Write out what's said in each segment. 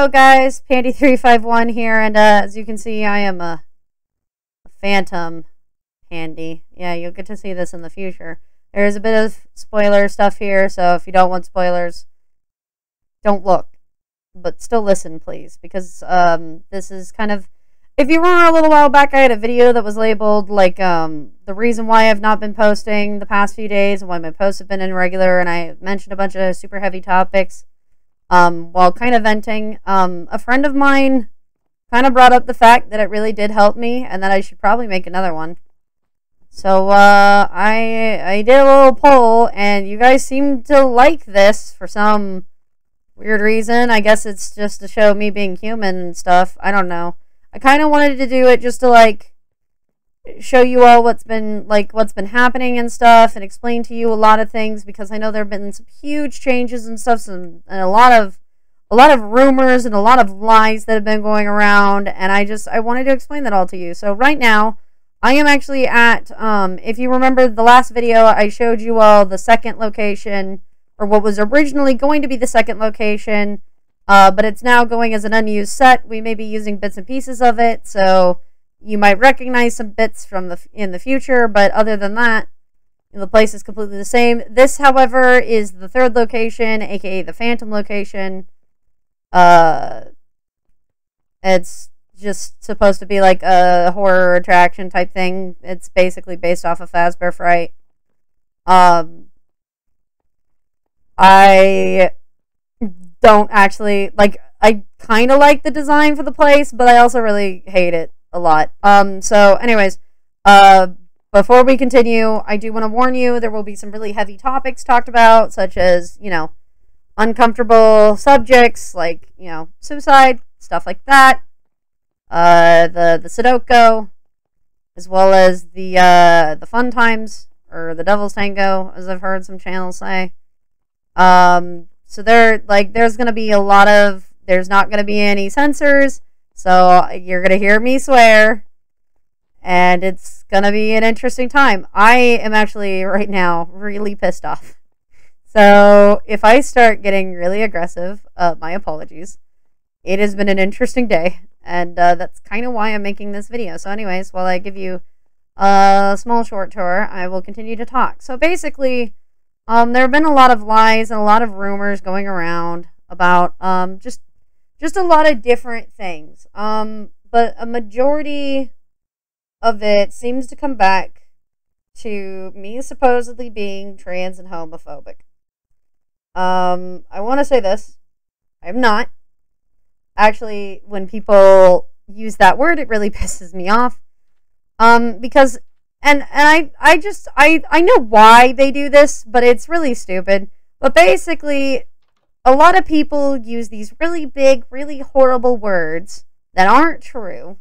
Hello guys, Pandy351 here, and as you can see, I am a phantom Pandy. Yeah, you'll get to see this in the future. There's a bit of spoiler stuff here, so if you don't want spoilers, don't look. But still listen, please, because this is kind of... If you remember a little while back, I had a video that was labeled, like, the reason why I've not been posting the past few days, and why my posts have been irregular, and I mentioned a bunch of super heavy topics. While kind of venting, a friend of mine kind of brought up the fact that it really did help me, and that I should probably make another one. So, I did a little poll, and you guys seem to like this for some weird reason. I guess it's just to show me being human and stuff. I don't know. I kind of wanted to do it just to, like, show you all what's been happening and stuff, and explain to you a lot of things, because I know there have been some huge changes and stuff, and a lot of rumors and a lot of lies that have been going around, and I wanted to explain that all to you. So right now, I am actually at, if you remember the last video, I showed you all the second location, or what was originally going to be the second location, but it's now going as an unused set. We may be using bits and pieces of it, so you might recognize some bits from in the future, but other than that, the place is completely the same. This, however, is the third location, aka the Phantom location. It's just supposed to be like a horror attraction type thing. It's basically based off of Fazbear Fright. I don't actually, like, I kind of like the design for the place, but I also really hate it a lot. So anyways, before we continue, I do want to warn you, there will be some really heavy topics talked about, such as, you know, uncomfortable subjects, like, you know, suicide, stuff like that, the Sudoku, as well as the fun times, or the Devil's Tango, as I've heard some channels say. So there's gonna be a lot of, there's not gonna be any censors, so you're gonna hear me swear, and it's gonna be an interesting time. I am actually, right now, really pissed off. So if I start getting really aggressive, my apologies. It has been an interesting day, and that's kind of why I'm making this video. So anyways, while I give you a small short tour, I will continue to talk. So basically, there have been a lot of lies and a lot of rumors going around about just a lot of different things. But a majority of it seems to come back to me supposedly being trans and homophobic. I want to say this. I'm not. Actually, when people use that word, it really pisses me off. Because, and I know why they do this, but it's really stupid. But basically, a lot of people use these really big, really horrible words that aren't true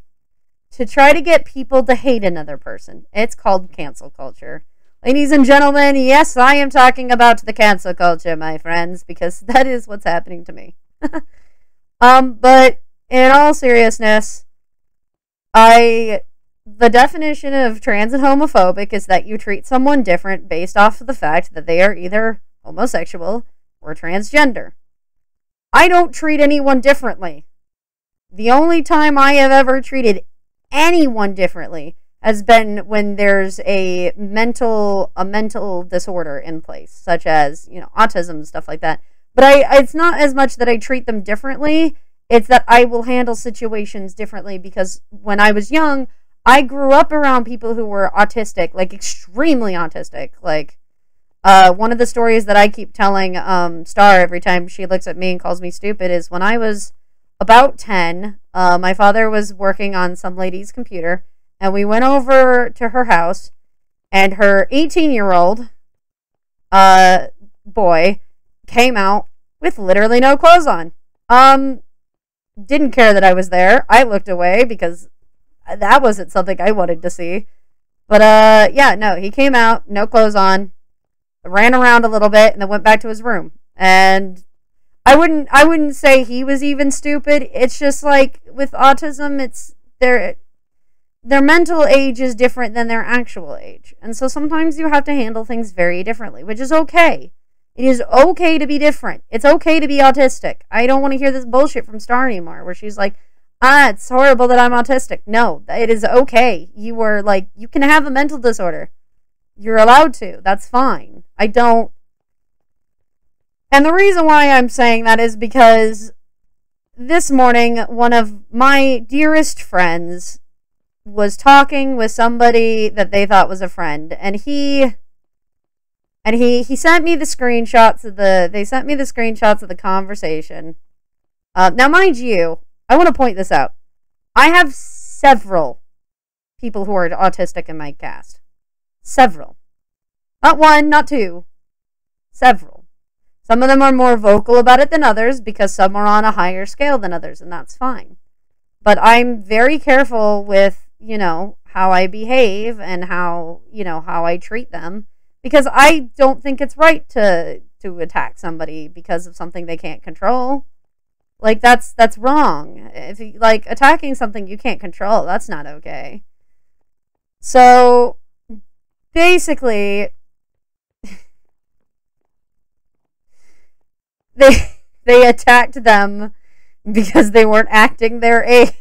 to try to get people to hate another person. It's called cancel culture. Ladies and gentlemen, yes, I am talking about the cancel culture, my friends, because that is what's happening to me. But in all seriousness, the definition of trans and homophobic is that you treat someone different based off of the fact that they are either homosexual or transgender. I don't treat anyone differently. The only time I have ever treated anyone differently has been when there's a mental disorder in place, such as, you know, autism and stuff like that. But it's not as much that I treat them differently, it's that I will handle situations differently, because when I was young, I grew up around people who were autistic, like extremely autistic. Like, one of the stories that I keep telling Star every time she looks at me and calls me stupid is when I was about 10, my father was working on some lady's computer, and we went over to her house, and her 18-year-old boy came out with literally no clothes on. Didn't care that I was there. I looked away because that wasn't something I wanted to see. But yeah, no, he came out, no clothes on, ran around a little bit, and then went back to his room. And I wouldn't say he was even stupid. It's just like with autism, it's their mental age is different than their actual age. And so sometimes you have to handle things very differently, which is okay. It is okay to be different. It's okay to be autistic. I don't want to hear this bullshit from Star anymore where she's like, it's horrible that I'm autistic. No, it is okay. You can have a mental disorder. You're allowed to. That's fine. I don't. And the reason why I'm saying that is because this morning, one of my dearest friends was talking with somebody that they thought was a friend, and he sent me the screenshots of the conversation. Now, mind you, I want to point this out. I have several people who are autistic in my cast. Several. Not one, not two. Several. Some of them are more vocal about it than others because some are on a higher scale than others, and that's fine. But I'm very careful with, how I behave and how I treat them, because I don't think it's right to attack somebody because of something they can't control. Like, that's wrong. If you, attacking something you can't control, that's not okay. So, basically, they attacked them because they weren't acting their age.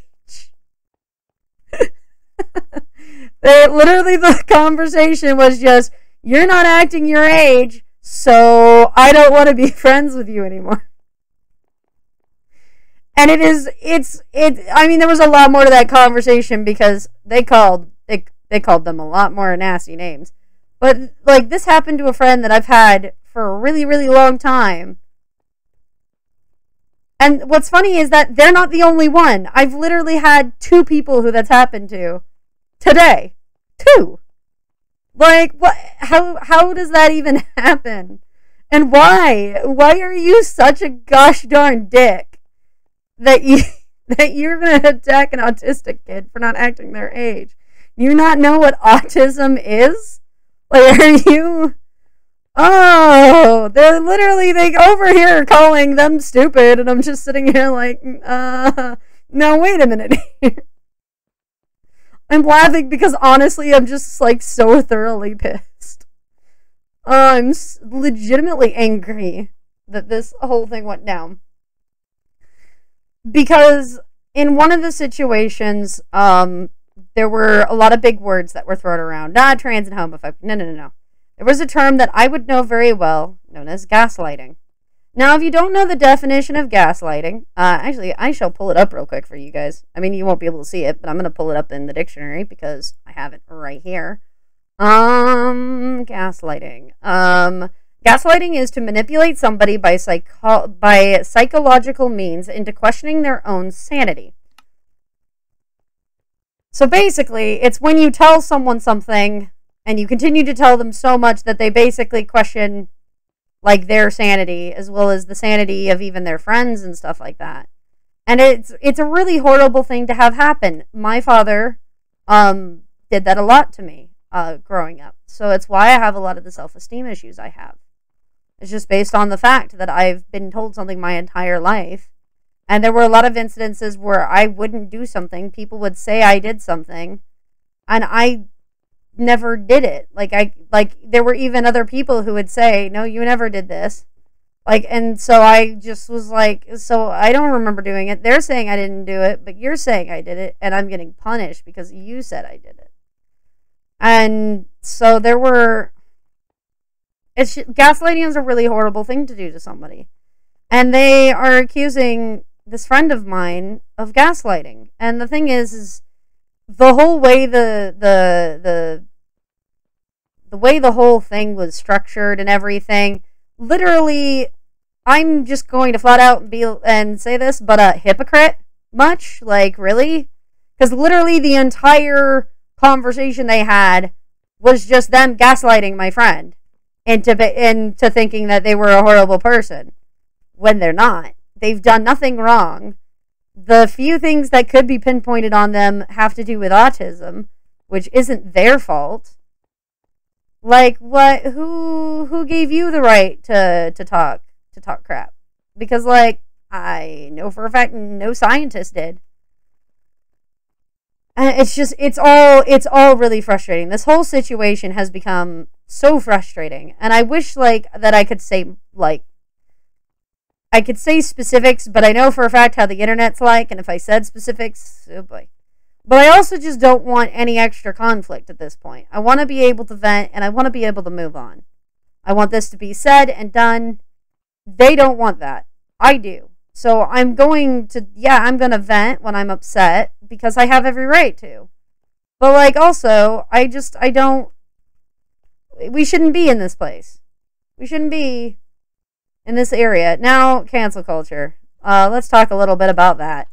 Literally, the conversation was just, you're not acting your age, so I don't want to be friends with you anymore. And there was a lot more to that conversation because they called them a lot more nasty names. But, this happened to a friend that I've had for a really, really long time. And what's funny is that they're not the only one. I've literally had 2 people who that's happened to today. 2. What? How does that even happen? And why? Why are you such a gosh darn dick that you're gonna attack an autistic kid for not acting their age? You not know what autism is? Are you? Oh, they're over here calling them stupid, and I'm just sitting here no, wait a minute. I'm laughing because honestly, I'm just so thoroughly pissed. I'm legitimately angry that this whole thing went down. Because in one of the situations, there were a lot of big words that were thrown around. Trans and homophobic. No. There was a term that I would know very well, known as gaslighting. Now, if you don't know the definition of gaslighting, actually, I shall pull it up real quick for you guys. I mean, you won't be able to see it, but I'm going to pull it up in the dictionary because I have it right here. Gaslighting. Gaslighting is to manipulate somebody by psychological means into questioning their own sanity. So basically, it's when you tell someone something and you continue to tell them so much that they basically question, their sanity, as well as the sanity of even their friends and stuff like that. And it's a really horrible thing to have happen. My father did that a lot to me growing up. So it's why I have a lot of the self-esteem issues I have. It's just based on the fact that I've been told something my entire life. And there were a lot of incidences where I wouldn't do something. People would say I did something, and I never did it. There were even other people who would say, no, you never did this. And so I just was so I don't remember doing it. They're saying I didn't do it, but you're saying I did it, and I'm getting punished because you said I did it. And so gaslighting is a really horrible thing to do to somebody. And they are accusing this friend of mine of gaslighting. And the thing is the whole way the way the whole thing was structured and everything, literally, I'm just going to flat out and say this, but a hypocrite much? Really? Because literally the entire conversation they had was just them gaslighting my friend into thinking that they were a horrible person, when they're not. They've done nothing wrong. The few things that could be pinpointed on them have to do with autism, which isn't their fault. What? Who gave you the right to talk crap? Because I know for a fact no scientist did. And it's all really frustrating. This whole situation has become so frustrating. And I wish, like, that I could say, like, I could say specifics, but I know for a fact how the internet's like, and if I said specifics, oh boy. But I also just don't want any extra conflict at this point. I want to be able to vent, and I want to be able to move on. I want this to be said and done. They don't want that. I do. So I'm going to, I'm going to vent when I'm upset, because I have every right to. But, like, also, I don't, we shouldn't be in this place. We shouldn't be in this area. Now, cancel culture. Let's talk a little bit about that.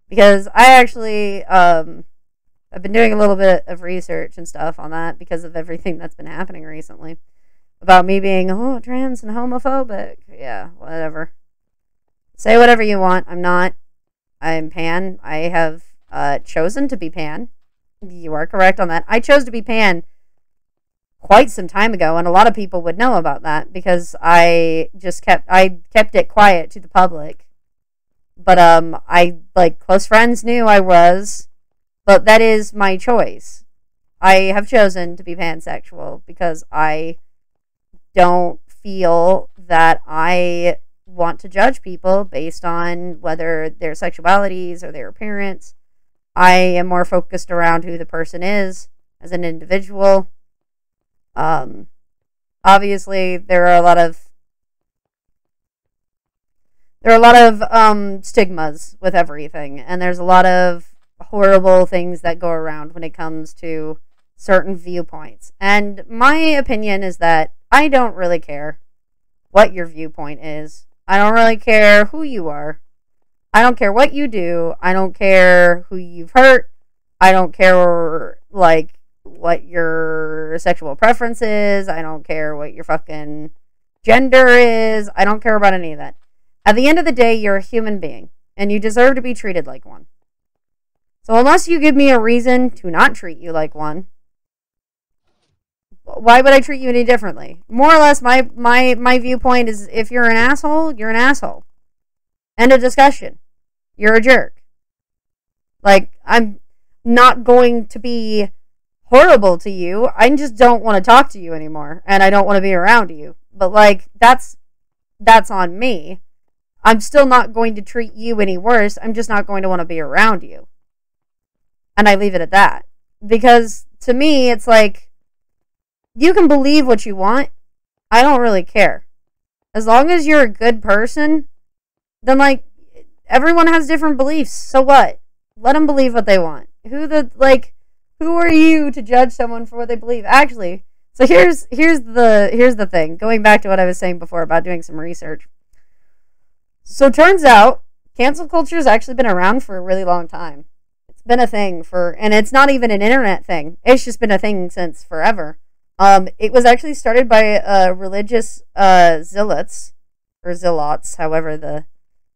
Because I actually, I've been doing a little bit of research and stuff on that because of everything that's been happening recently. About me being, trans and homophobic. Yeah, whatever. Say whatever you want. I'm not. I'm pan. I have chosen to be pan. You are correct on that. I chose to be pan quite some time ago, and a lot of people would know about that because I kept it quiet to the public. But close friends knew I was, but that is my choice. I have chosen to be pansexual because I don't feel that I want to judge people based on whether their sexualities or their appearance. I am more focused around who the person is as an individual. Obviously, there are a lot of stigmas with everything, and there's a lot of horrible things that go around when it comes to certain viewpoints. And my opinion is that I don't really care what your viewpoint is. I don't really care who you are. I don't care what you do. I don't care who you've hurt. I don't care, like, what your sexual preference is. I don't care what your fucking gender is. I don't care about any of that. At the end of the day, you're a human being, and you deserve to be treated like one. So unless you give me a reason to not treat you like one, why would I treat you any differently? More or less, my viewpoint is, if you're an asshole, you're an asshole. End of discussion. You're a jerk. Like, I'm not going to be horrible to you. I just don't want to talk to you anymore, and I don't want to be around you. But, like, that's on me. I'm still not going to treat you any worse. I'm just not going to want to be around you. And I leave it at that. Because, to me, it's like, you can believe what you want. I don't really care. As long as you're a good person, then, like, everyone has different beliefs. So what? Let them believe what they want. Who are you to judge someone for what they believe? Actually, so here's the thing. Going back to what I was saying before about doing some research. So turns out, cancel culture has actually been around for a really long time. It's been a thing and it's not even an internet thing. It's just been a thing since forever. It was actually started by religious zealots, or zealots, however the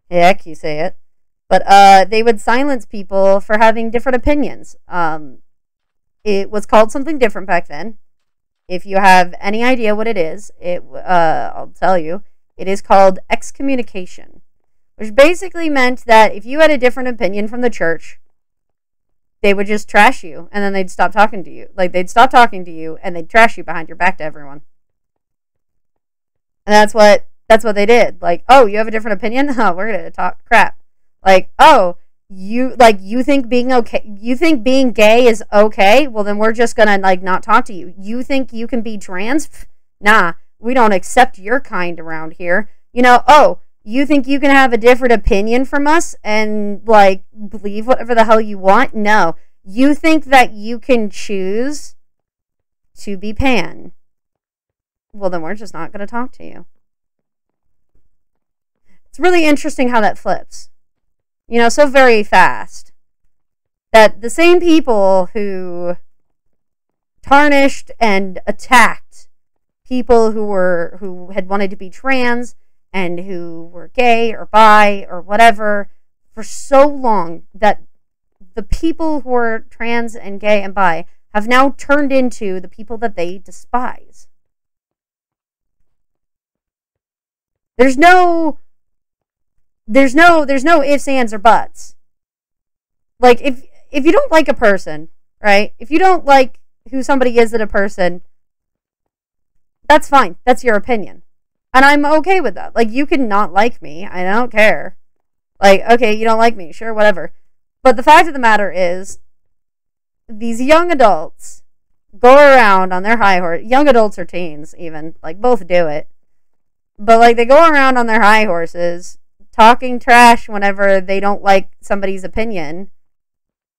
heck you say it. But they would silence people for having different opinions. It was called something different back then. If you have any idea what it is, I'll tell you. It is called excommunication, which basically meant that if you had a different opinion from the church, they would just trash you, and then they'd stop talking to you. Like, they'd stop talking to you, and they'd trash you behind your back to everyone. And that's what they did. Like, oh, you have a different opinion? Oh, we're gonna talk crap. Like, oh, you think being gay is okay? Well, then we're just gonna, like, not talk to you. You think you can be trans? Nah, we don't accept your kind around here. Oh, you think you can have a different opinion from us and, like, believe whatever the hell you want? No. You think that you can choose to be pan? Well, then we're just not going to talk to you. It's really interesting how that flips. So very fast. That the same people who tarnished and attacked people who had wanted to be trans and who were gay or bi or whatever for so long, that the people who are trans and gay and bi have now turned into the people that they despise. There's no ifs, ands, or buts. Like, if you don't like a person, right? If you don't like who somebody is as a person, That's fine. That's your opinion. And I'm okay with that. Like, you can not like me. I don't care. Like, okay, you don't like me. Sure, whatever. But the fact of the matter is, these young adults go around on their high horse. Young adults or teens, even. Like, both do it. But, like, they go around on their high horses, talking trash whenever they don't like somebody's opinion,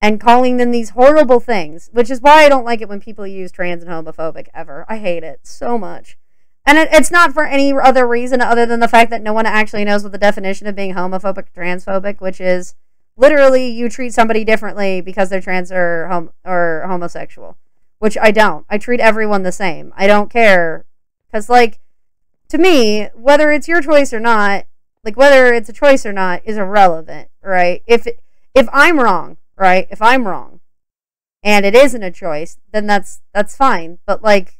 and calling them these horrible things, which is why I don't like it when people use trans and homophobic ever. I hate it so much. And it's not for any other reason other than the fact that no one actually knows what the definition of being homophobic or transphobic, which is literally you treat somebody differently because they're trans or homosexual, which I don't. I treat everyone the same. I don't care. Because, like, to me, whether it's your choice or not, like, whether it's a choice or not is irrelevant, right? If I'm wrong, right? If I'm wrong and it isn't a choice, then that's fine. But, like,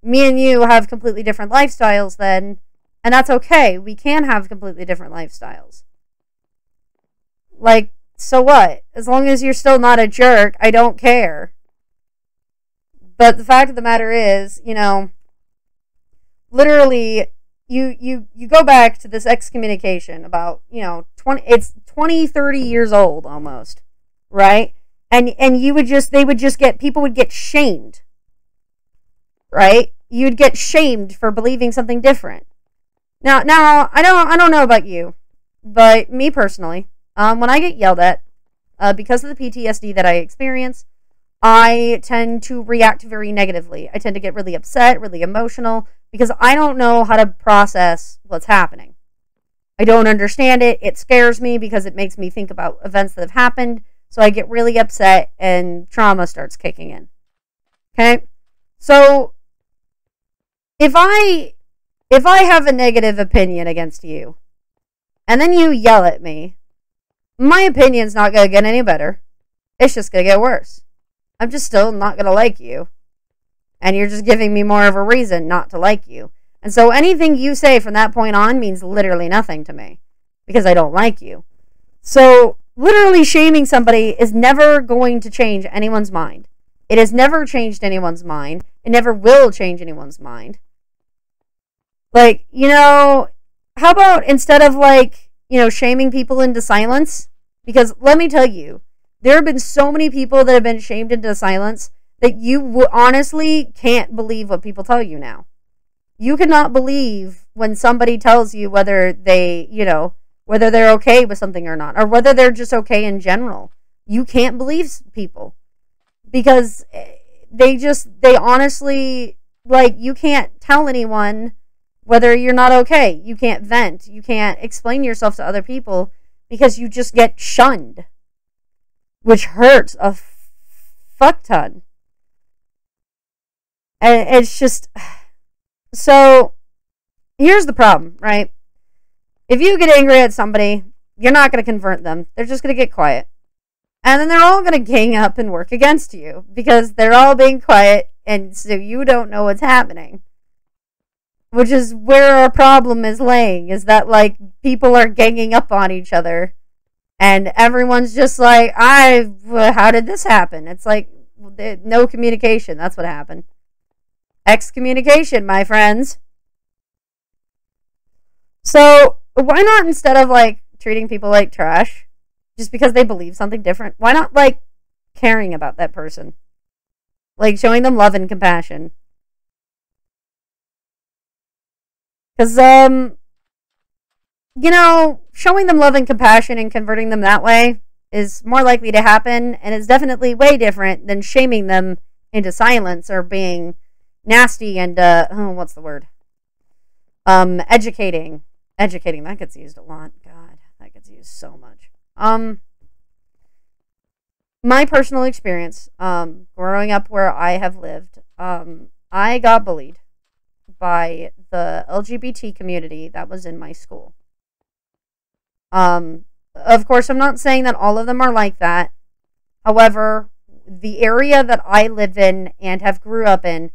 me and you have completely different lifestyles then, and that's okay. We can have completely different lifestyles. Like, so what? As long as you're still not a jerk, I don't care. But the fact of the matter is, you know, literally, you go back to this excommunication about, you know, 30 years old almost, right? And people would get shamed, right? You'd get shamed for believing something different. Now, I don't know about you, but me personally, when I get yelled at, because of the PTSD that I experience, I tend to react very negatively. I tend to get really upset, really emotional, because I don't know how to process what's happening. I don't understand it. It scares me because it makes me think about events that have happened, so I get really upset and trauma starts kicking in. Okay? So, if I have a negative opinion against you, and then you yell at me, my opinion's not going to get any better. It's just going to get worse. I'm just still not going to like you. And you're just giving me more of a reason not to like you. And so anything you say from that point on means literally nothing to me. Because I don't like you. So, literally shaming somebody is never going to change anyone's mind. It has never changed anyone's mind. It never will change anyone's mind. Like, you know, how about instead of, like, you know, shaming people into silence? Because let me tell you, there have been so many people that have been shamed into silence that you honestly can't believe what people tell you now. You cannot believe when somebody tells you whether they, you know, whether they're okay with something or not, or whether they're just okay in general. You can't believe people. Because they honestly, like, you can't tell anyone whether you're not okay. You can't vent. You can't explain yourself to other people because you just get shunned. Which hurts a fuck ton. And it's just... So, here's the problem, right? If you get angry at somebody, you're not going to convert them. They're just going to get quiet. And then they're all going to gang up and work against you. Because they're all being quiet, and so you don't know what's happening. Which is where our problem is laying. Is that, like, people are ganging up on each other. And everyone's just like, how did this happen? It's like, no communication. That's what happened. Excommunication, my friends. So, why not, instead of, like, treating people like trash, just because they believe something different, why not, like, caring about that person? Like, showing them love and compassion. Because, you know, showing them love and compassion and converting them that way is more likely to happen, and is definitely way different than shaming them into silence or being nasty and, what's the word? Educating. Educating, that gets used a lot. God, that gets used so much. My personal experience, growing up where I have lived, I got bullied by the LGBT community that was in my school. Of course, I'm not saying that all of them are like that. However, the area that I live in and have grew up in,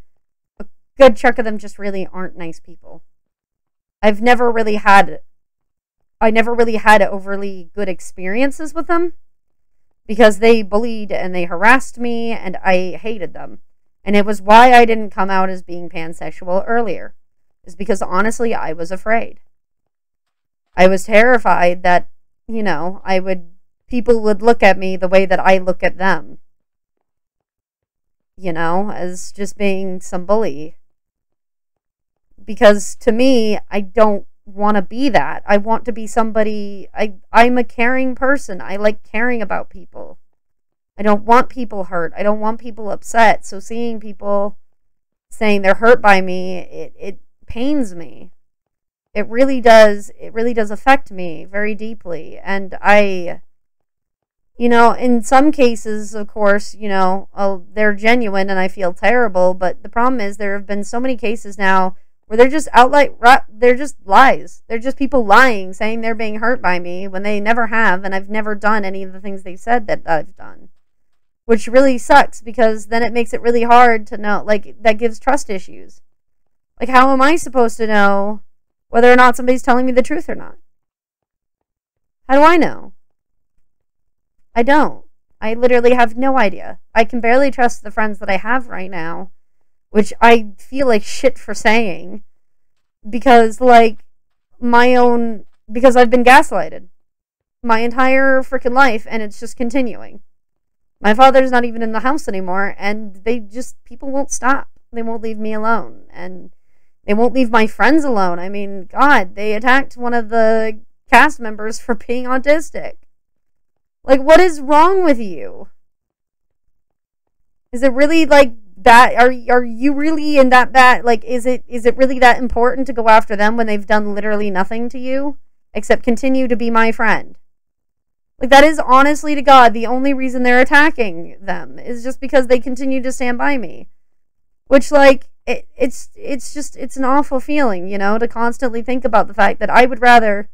a good chunk of them just really aren't nice people. I never really had overly good experiences with them because they bullied and they harassed me and I hated them. And it was why I didn't come out as being pansexual earlier. Is because honestly, I was afraid. I was terrified that, you know, people would look at me the way that I look at them. You know, as just being some bully. Because to me, I don't want to be that. I want to be somebody, I'm a caring person. I like caring about people. I don't want people hurt. I don't want people upset. So seeing people saying they're hurt by me, it pains me. It really does affect me very deeply. And you know, in some cases, of course, you know, they're genuine and I feel terrible. But the problem is there have been so many cases now where they're just they're just lies. They're just people lying, saying they're being hurt by me when they never have. And I've never done any of the things they said that I've done. Which really sucks because then it makes it really hard to know, like, that gives trust issues. Like, how am I supposed to know whether or not somebody's telling me the truth or not? How do I know? I don't. I literally have no idea. I can barely trust the friends that I have right now, which I feel like shit for saying, because, like, because I've been gaslighted my entire freaking life, and it's just continuing. My father's not even in the house anymore, and people won't stop. They won't leave me alone, and they won't leave my friends alone. I mean, God, they attacked one of the cast members for being autistic. Like, what is wrong with you? Is it really, like, that? Are you really in that bad? Like, is it really that important to go after them when they've done literally nothing to you except continue to be my friend? Like, that is honestly to God the only reason they're attacking them is just because they continue to stand by me. Which, like, it's an awful feeling, you know, to constantly think about the fact that I would rather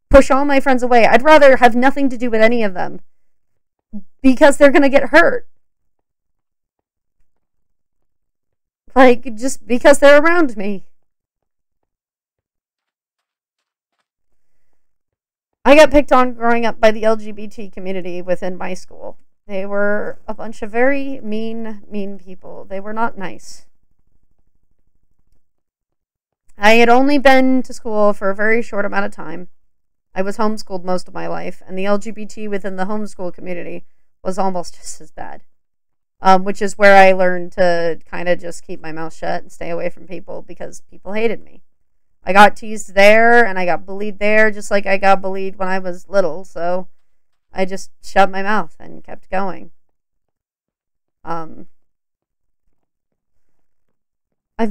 push all my friends away. I'd rather have nothing to do with any of them because they're going to get hurt. Like, just because they're around me. I got picked on growing up by the LGBT community within my school. They were a bunch of very mean people. They were not nice. I had only been to school for a very short amount of time. I was homeschooled most of my life, and the LGBT within the homeschool community was almost just as bad. Which is where I learned to kind of just keep my mouth shut and stay away from people because people hated me. I got teased there, and I got bullied there, just like I got bullied when I was little, so I just shut my mouth and kept going. I've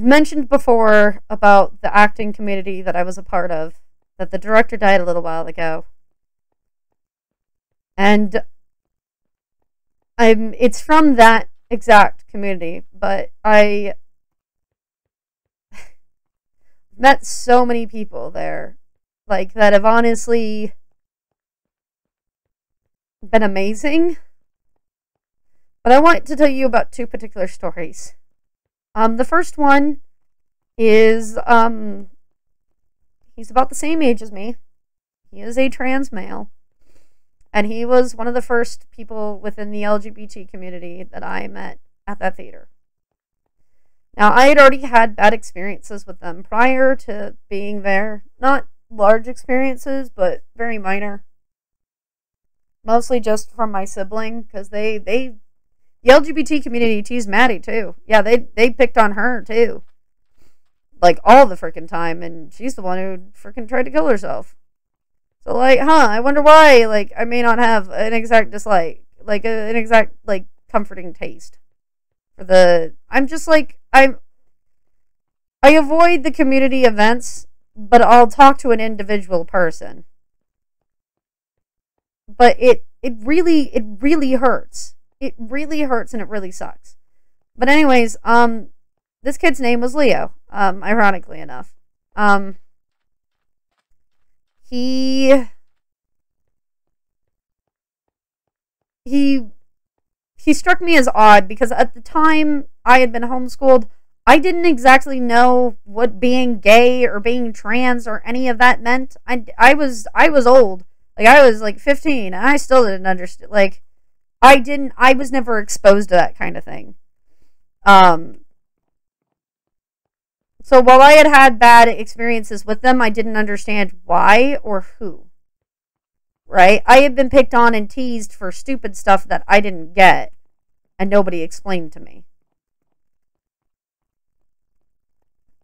mentioned before about the acting community that I was a part of, that the director died a little while ago. And it's from that exact community, but I met so many people there, like, that have honestly been amazing. But I want to tell you about two particular stories. The first one is, he's about the same age as me. He is a trans male. And he was one of the first people within the LGBT community that I met at that theater. Now, I had already had bad experiences with them prior to being there. Not large experiences, but very minor. Mostly just from my sibling, because the LGBT community teased Maddie, too. Yeah, they picked on her, too. Like, all the freaking time, and she's the one who freaking tried to kill herself. So, like, I wonder why, like, I may not have an exact dislike, like, an exact, like, comforting taste for I'm just, like, I avoid the community events, but I'll talk to an individual person. But it really hurts. It really hurts, and it really sucks. But anyways, this kid's name was Leo, ironically enough. He struck me as odd because at the time I had been homeschooled, I didn't exactly know what being gay or being trans or any of that meant. I was old. Like, I was like 15 and I still didn't understand. Like, I was never exposed to that kind of thing. So while I had had bad experiences with them, I didn't understand why or who. Right? I had been picked on and teased for stupid stuff that I didn't get, and nobody explained to me.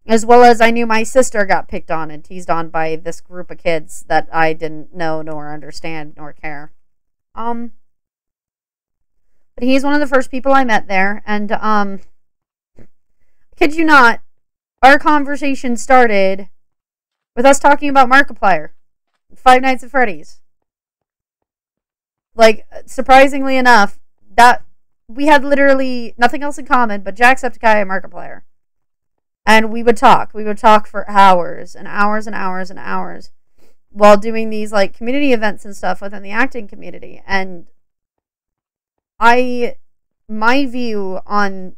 As well as I knew my sister got picked on and teased on by this group of kids that I didn't know nor understand nor care. But he's one of the first people I met there, and kid you not, our conversation started with us talking about Markiplier, Five Nights at Freddy's. Like, surprisingly enough, that we had literally nothing else in common but Jacksepticeye and Markiplier. And we would talk. We would talk for hours and hours and hours and hours while doing these, like, community events and stuff within the acting community. And my view on,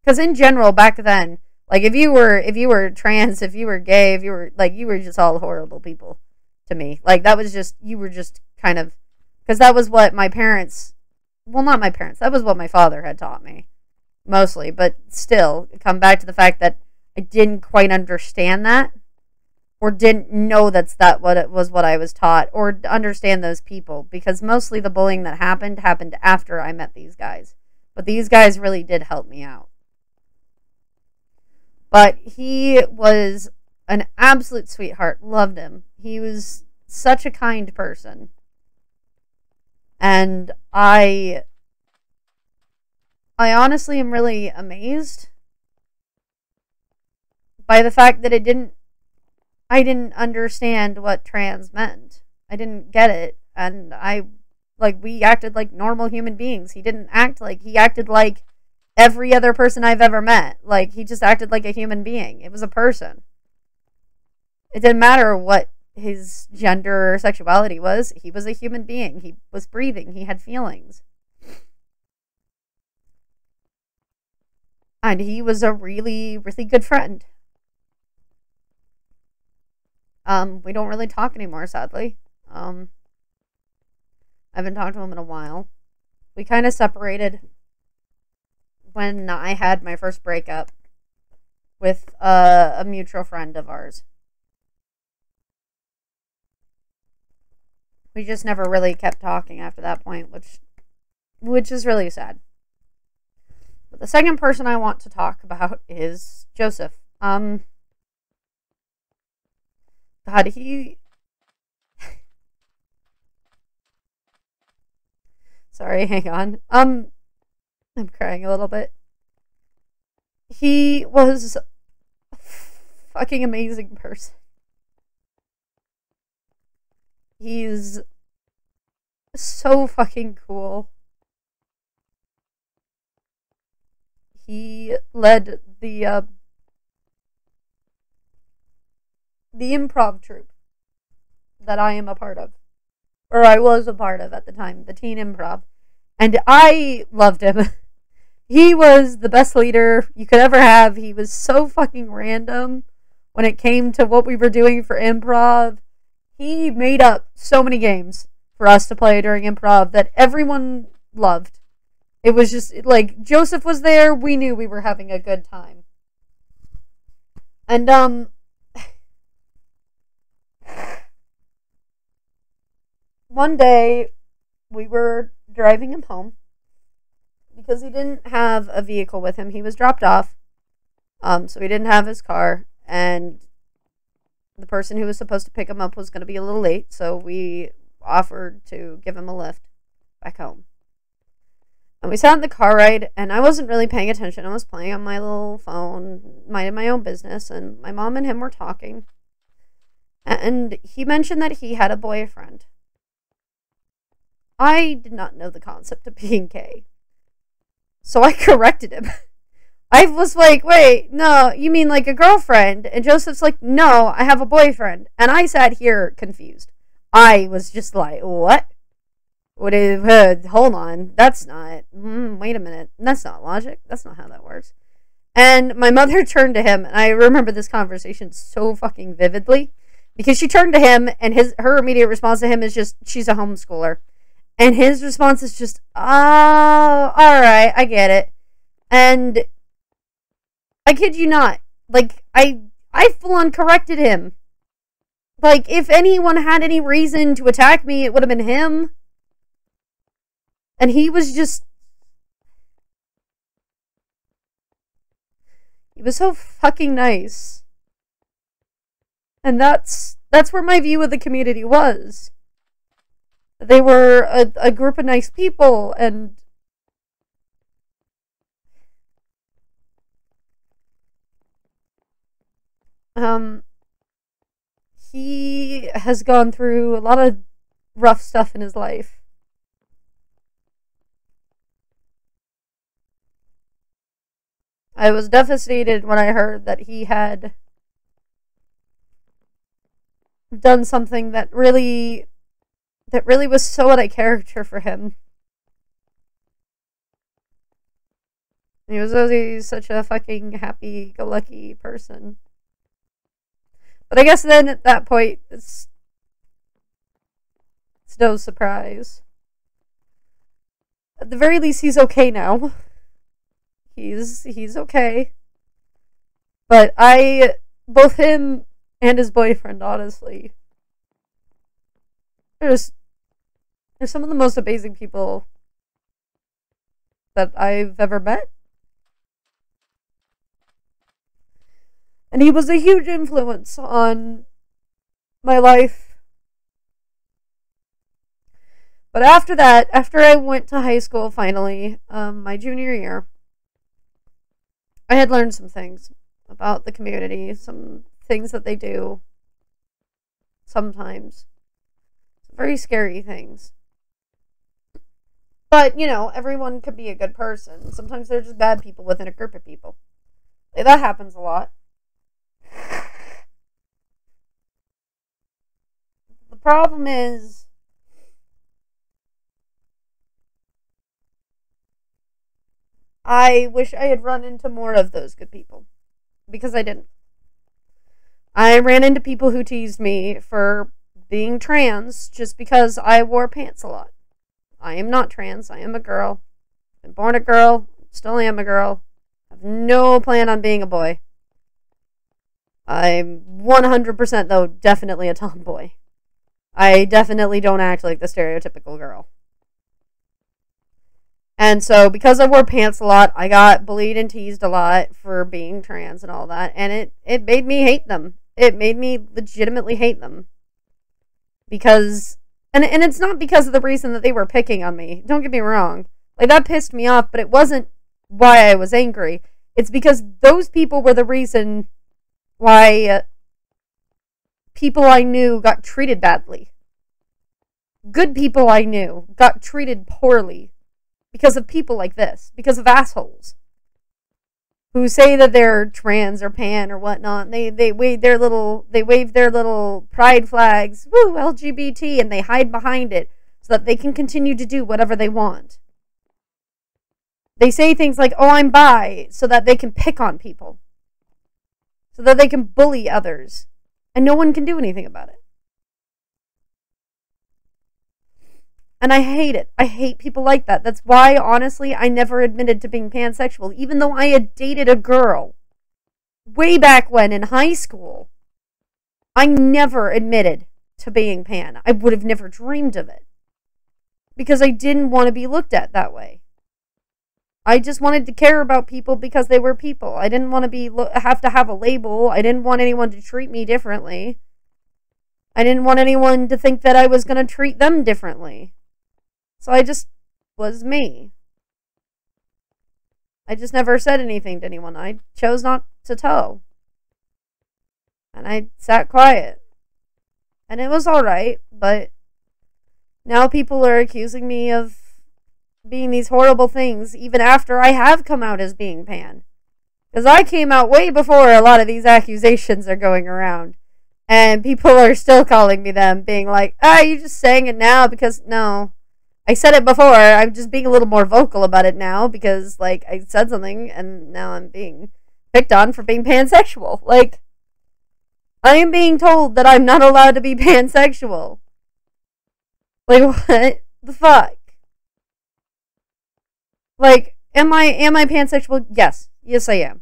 because in general, back then, like, if you were trans, if you were gay, if you were, like, you were just all horrible people to me. Like, that was just, you were just kind of, because that was what my parents, well, not my parents, that was what my father had taught me. Mostly, but still, come back to the fact that I didn't quite understand that, or didn't know that's what it was what I was taught, or understand those people, because mostly the bullying that happened after I met these guys. But these guys really did help me out. But he was an absolute sweetheart. Loved him. He was such a kind person. And I honestly am really amazed by the fact that I didn't understand what trans meant. I didn't get it. And we acted like normal human beings. He acted like every other person I've ever met. Like, he just acted like a human being. It was a person. It didn't matter what his gender or sexuality was. He was a human being. He was breathing. He had feelings. And he was a really, really good friend. We don't really talk anymore, sadly. I haven't talked to him in a while. We kind of separated when I had my first breakup with a mutual friend of ours. We just never really kept talking after that point, which is really sad. But the second person I want to talk about is Joseph. God, he... Sorry, hang on. I'm crying a little bit. He was a fucking amazing person. He's so fucking cool. He led the improv troupe that I am a part of. Or I was a part of at the time, the teen improv. And I loved him. He was the best leader you could ever have. He was so fucking random when it came to what we were doing for improv. He made up so many games for us to play during improv that everyone loved. It was just, like, Joseph was there, we knew we were having a good time. And, one day, we were driving him home, because he didn't have a vehicle with him. He was dropped off, so he didn't have his car, and the person who was supposed to pick him up was going to be a little late, so we offered to give him a lift back home. And we sat in the car ride, and I wasn't really paying attention. I was playing on my little phone, minding my own business, and my mom and him were talking. And he mentioned that he had a boyfriend. I did not know the concept of being gay. So I corrected him. I was like, wait, no, you mean like a girlfriend? And Joseph's like, no, I have a boyfriend. And I sat here confused. I was just like, what? Hold on, that's not, wait a minute, that's not logic, that's not how that works. And my mother turned to him, and I remember this conversation so fucking vividly, because she turned to him, and her immediate response to him is just, she's a homeschooler. And his response is just, oh, alright, I get it. And I kid you not, like, I full-on corrected him. Like, if anyone had any reason to attack me, it would have been him. And he was just... He was so fucking nice. And that's where my view of the community was. They were a group of nice people, and... He has gone through a lot of rough stuff in his life. I was devastated when I heard that he had done something that really was so out of character for him. He was always such a fucking happy-go-lucky person. But I guess then at that point, it's no surprise. At the very least, he's okay now. He's okay. But both him and his boyfriend, honestly, they're some of the most amazing people that I've ever met. And he was a huge influence on my life. But after that, after I went to high school finally, my junior year, I had learned some things about the community, some things that they do sometimes. Some very scary things. But, you know, everyone could be a good person. Sometimes they're just bad people within a group of people. That happens a lot. The problem is, I wish I had run into more of those good people. Because I didn't. I ran into people who teased me for being trans just because I wore pants a lot. I am not trans. I am a girl. I've been born a girl. Still am a girl. I have no plan on being a boy. I'm 100% though definitely a tomboy. I definitely don't act like the stereotypical girl. And so, because I wore pants a lot, I got bullied and teased a lot for being trans and all that, and it made me hate them. It made me legitimately hate them. Because, and it's not because of the reason that they were picking on me. Don't get me wrong. Like, that pissed me off, but it wasn't why I was angry. It's because those people were the reason why people I knew got treated badly. Good people I knew got treated poorly because of people like this, because of assholes who say that they're trans or pan or whatnot. They wave their little pride flags, woo, LGBT, and they hide behind it so that they can continue to do whatever they want. They say things like, "Oh, I'm bi," so that they can pick on people. So that they can bully others. And no one can do anything about it. And I hate it. I hate people like that. That's why, honestly, I never admitted to being pansexual. Even though I had dated a girl way back when in high school, I never admitted to being pan. I would have never dreamed of it. Because I didn't want to be looked at that way. I just wanted to care about people because they were people. I didn't want to have to have a label. I didn't want anyone to treat me differently. I didn't want anyone to think that I was going to treat them differently. So I just was me. I just never said anything to anyone. I chose not to tell. And I sat quiet. And it was alright, but now people are accusing me of being these horrible things even after I have come out as being pan. Because I came out way before a lot of these accusations are going around. And people are still calling me them, being like, you're just saying it now because, no. I said it before, I'm just being a little more vocal about it now because, like, I said something and now I'm being picked on for being pansexual. Like, I am being told that I'm not allowed to be pansexual. Like, what the fuck? Like, am I pansexual? Yes. Yes, I am.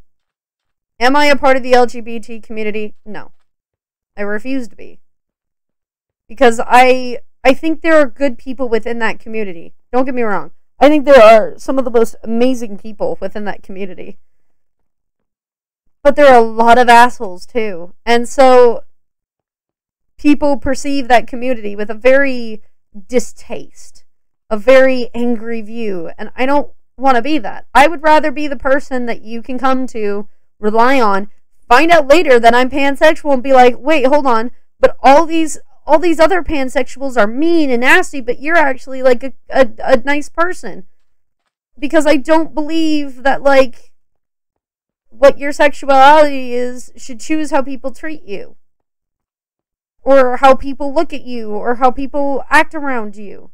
Am I a part of the LGBT community? No. I refuse to be. Because I think there are good people within that community. Don't get me wrong. I think there are some of the most amazing people within that community. But there are a lot of assholes too. And so people perceive that community with a very distaste, a very angry view. And I don't want to be that. I would rather be the person that you can come to, rely on, find out later that I'm pansexual and be like, wait, hold on, but all these other pansexuals are mean and nasty, but you're actually like a nice person. Because I don't believe that, like, what your sexuality is should choose how people treat you. Or how people look at you, or how people act around you.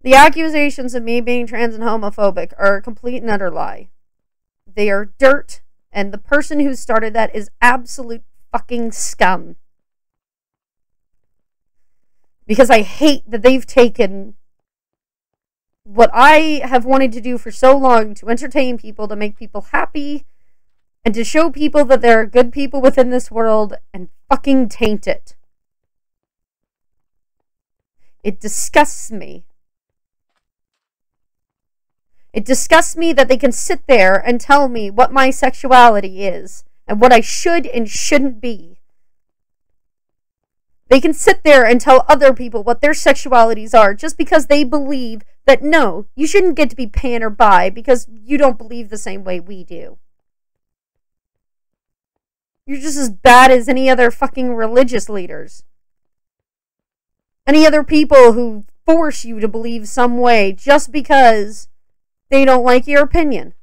The accusations of me being trans and homophobic are a complete and utter lie. They are dirt, and the person who started that is absolute fucking scum. Because I hate that they've taken what I have wanted to do for so long, to entertain people, to make people happy, and to show people that there are good people within this world, and fucking taint it. It disgusts me. It disgusts me that they can sit there and tell me what my sexuality is, and what I should and shouldn't be. They can sit there and tell other people what their sexualities are, just because they believe that, no, you shouldn't get to be pan or bi, because you don't believe the same way we do. You're just as bad as any other fucking religious leaders. Any other people who force you to believe some way just because they don't like your opinion.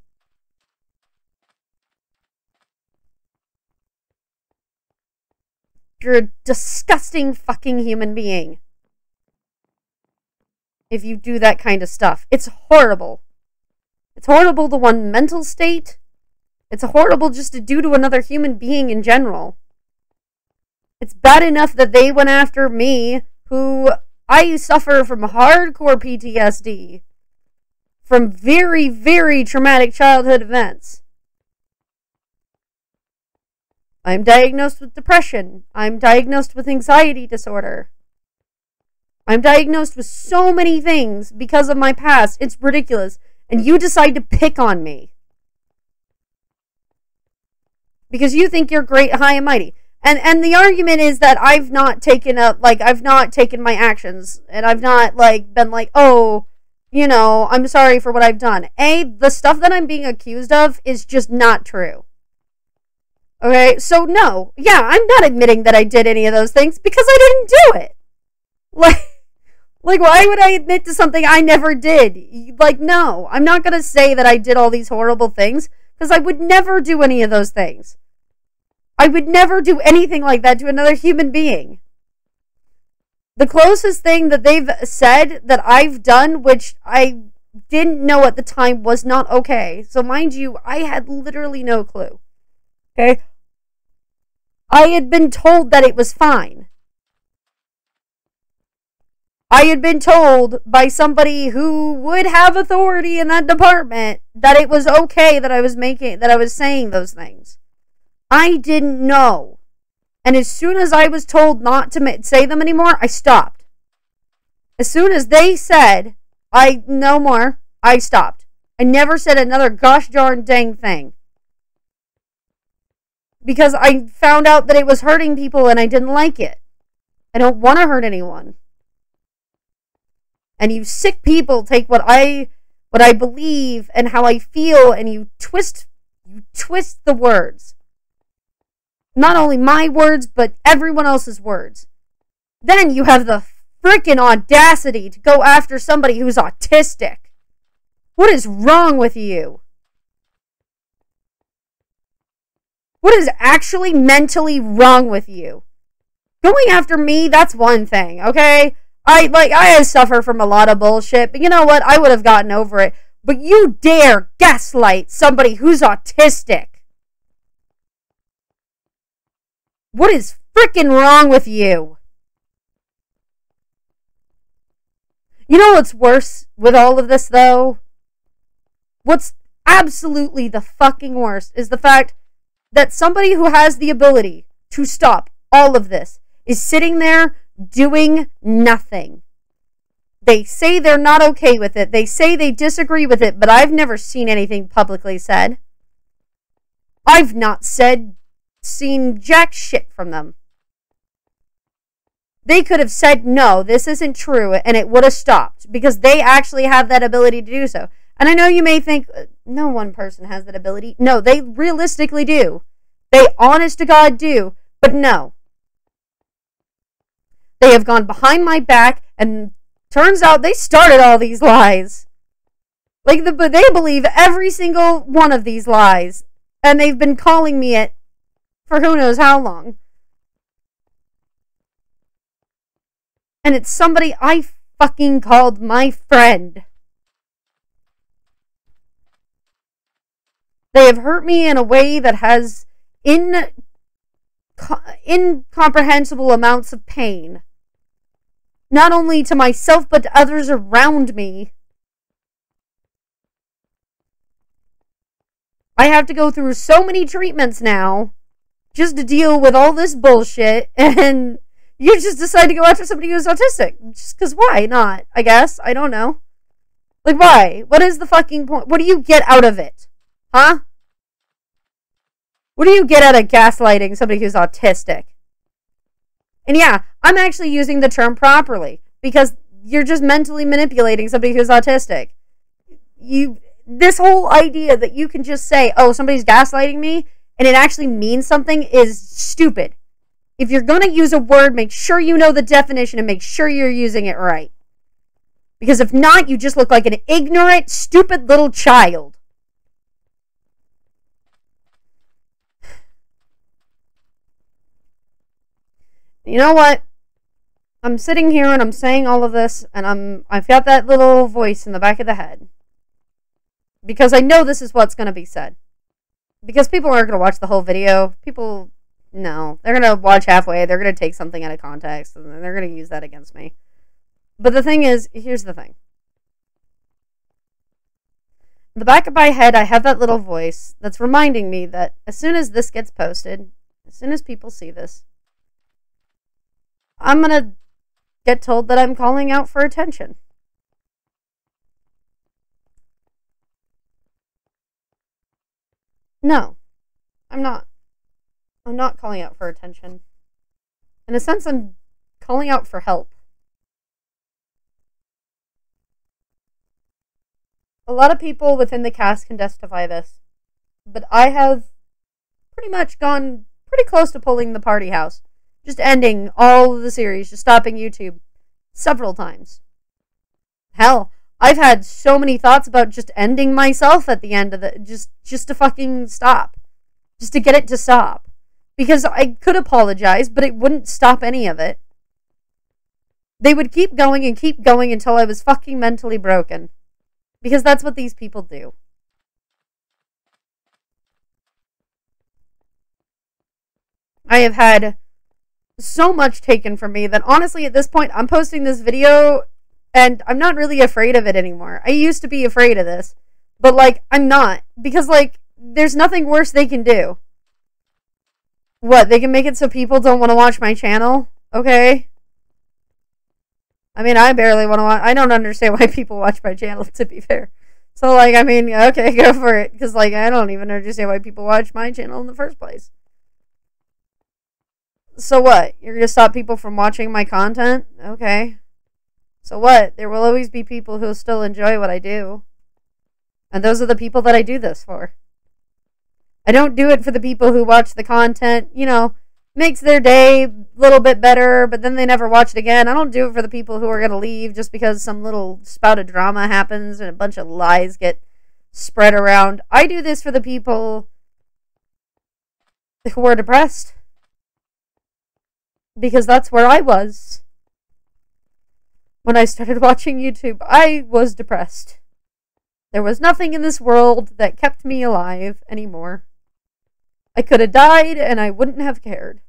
You're a disgusting fucking human being if you do that kind of stuff. It's horrible. It's horrible to one's mental state. It's horrible just to do to another human being in general. It's bad enough that they went after me, who I suffer from hardcore PTSD. From very, very traumatic childhood events. I'm diagnosed with depression. I'm diagnosed with anxiety disorder. I'm diagnosed with so many things because of my past. It's ridiculous. And you decide to pick on me. Because you think you're great, high, and mighty. And the argument is that I've not taken my actions. And I've not, like, been like, oh, you know, I'm sorry for what I've done. The stuff that I'm being accused of is just not true. Okay, so no. Yeah, I'm not admitting that I did any of those things because I didn't do it. Like, why would I admit to something I never did? Like, no. I'm not going to say that I did all these horrible things because I would never do any of those things. I would never do anything like that to another human being. The closest thing that they've said that I've done, which I didn't know at the time, was not okay. So mind you, I had literally no clue. Okay? I had been told that it was fine. I had been told by somebody who would have authority in that department that it was okay that I was saying those things. I didn't know. And as soon as I was told not to say them anymore, I stopped. As soon as they said, no more, I stopped. I never said another gosh darn dang thing. Because I found out that it was hurting people and I didn't like it. I don't want to hurt anyone. And you sick people take what I believe and how I feel and you twist the words. Not only my words, but everyone else's words. Then you have the freaking audacity to go after somebody who's autistic. What is wrong with you? What is actually mentally wrong with you? Going after me, that's one thing, okay? I suffer from a lot of bullshit, but you know what? I would have gotten over it. But you dare gaslight somebody who's autistic. What is freaking wrong with you? You know what's worse with all of this, though? What's absolutely the fucking worst is the fact that somebody who has the ability to stop all of this is sitting there doing nothing. They say they're not okay with it. They say they disagree with it, but I've never seen anything publicly said. I've not seen jack shit from them. They could have said, no, this isn't true, and it would have stopped, because they actually have that ability to do so. And I know you may think, no one person has that ability. No, they realistically do. They honest to God do, but no. They have gone behind my back, and turns out they started all these lies. Like, they believe every single one of these lies, and they've been calling me it for who knows how long. And it's somebody I fucking called my friend. They have hurt me in a way that has incomprehensible amounts of pain. Not only to myself, but to others around me. I have to go through so many treatments now just to deal with all this bullshit, and you just decide to go after somebody who's autistic. Just because why not? I guess. I don't know. Like, why? What is the fucking point? What do you get out of it? Huh? What do you get out of gaslighting somebody who's autistic? And yeah, I'm actually using the term properly, because you're just mentally manipulating somebody who's autistic. This whole idea that you can just say, oh, somebody's gaslighting me, and it actually means something is stupid. If you're going to use a word, make sure you know the definition and make sure you're using it right. Because if not, you just look like an ignorant, stupid little child. You know what? I'm sitting here and I'm saying all of this, and I've got that little voice in the back of the head. Because I know this is what's going to be said. Because people aren't going to watch the whole video. No. They're going to watch halfway, they're going to take something out of context, and they're going to use that against me. But the thing is, here's the thing. In the back of my head, I have that little voice that's reminding me that as soon as this gets posted, as soon as people see this, I'm going to get told that I'm calling out for attention. No, I'm not. I'm not calling out for attention. In a sense, I'm calling out for help. A lot of people within the cast can testify this, but I have pretty much gone pretty close to pulling the party house. Just ending all of the series, just stopping YouTube several times. Hell, I've had so many thoughts about just ending myself at the end of the... Just to fucking stop. Just to get it to stop. Because I could apologize, but it wouldn't stop any of it. They would keep going until I was fucking mentally broken. Because that's what these people do. I have had so much taken from me that honestly at this point I'm posting this video and I'm not really afraid of it anymore. I used to be afraid of this, but like I'm not, because like there's nothing worse they can do. What, they can make it so people don't want to watch my channel? Okay. I mean, I barely want to watch. I don't understand why people watch my channel, to be fair. So like, I mean, okay, go for it, because like I don't even understand why people watch my channel in the first place. So what? You're going to stop people from watching my content? Okay. So what? There will always be people who still enjoy what I do. And those are the people that I do this for. I don't do it for the people who watch the content, you know, makes their day a little bit better, but then they never watch it again. I don't do it for the people who are going to leave just because some little spout of drama happens and a bunch of lies get spread around. I do this for the people who are depressed. Because that's where I was. When I started watching YouTube, I was depressed. There was nothing in this world that kept me alive anymore. I could have died and I wouldn't have cared.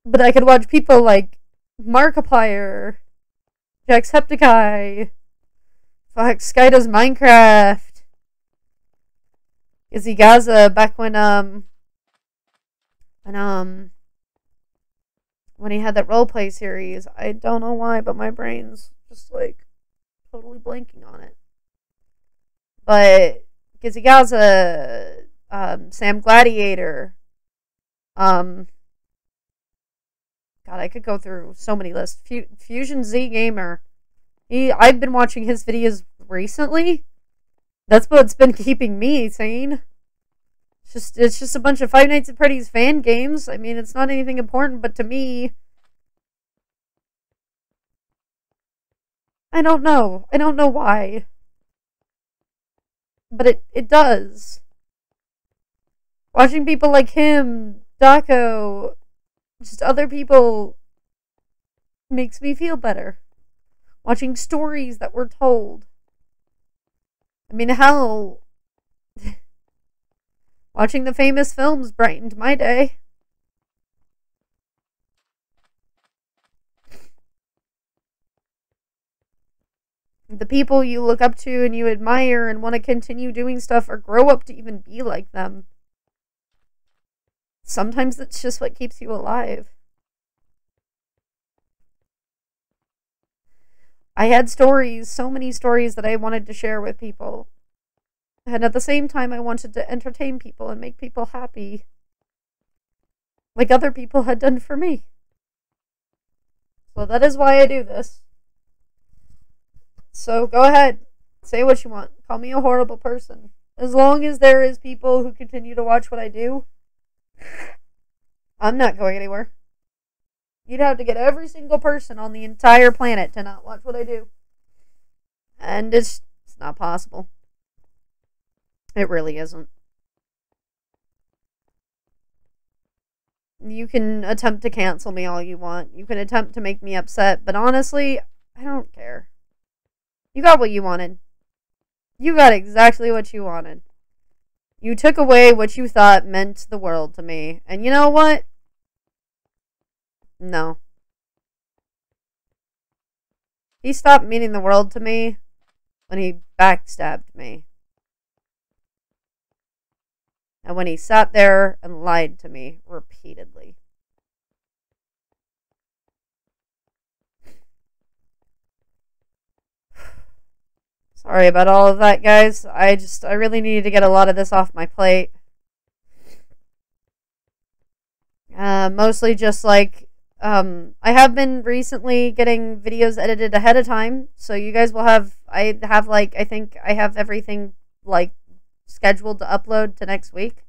But I could watch people like Markiplier, Jacksepticeye, Sky does Minecraft, Izzy Gaza back when he had that roleplay series. I don't know why, but my brain's just like totally blanking on it. But Gizzy Gaza, Sam Gladiator, God, I could go through so many lists. Fusion Z Gamer. I've been watching his videos recently. That's what's been keeping me sane. It's just a bunch of Five Nights at Freddy's fan games. I mean, it's not anything important, but to me, I don't know. I don't know why. But it does. Watching people like him, Daco, just other people, makes me feel better. Watching stories that were told. I mean, hell, watching the famous films brightened my day. The people you look up to and you admire and want to continue doing stuff or grow up to even be like them. Sometimes that's just what keeps you alive. I had stories, so many stories that I wanted to share with people. And at the same time, I wanted to entertain people and make people happy. Like other people had done for me. So that is why I do this. So go ahead. Say what you want. Call me a horrible person. As long as there is people who continue to watch what I do, I'm not going anywhere. You'd have to get every single person on the entire planet to not watch what I do. And it's not possible. It really isn't. You can attempt to cancel me all you want. You can attempt to make me upset. But honestly, I don't care. You got what you wanted. You got exactly what you wanted. You took away what you thought meant the world to me. And you know what? No. He stopped meaning the world to me when he backstabbed me. And when he sat there and lied to me repeatedly. Sorry about all of that, guys. I really needed to get a lot of this off my plate. Mostly just like, I have been recently getting videos edited ahead of time, so you guys will have, I think I have everything, like, scheduled to upload to next week.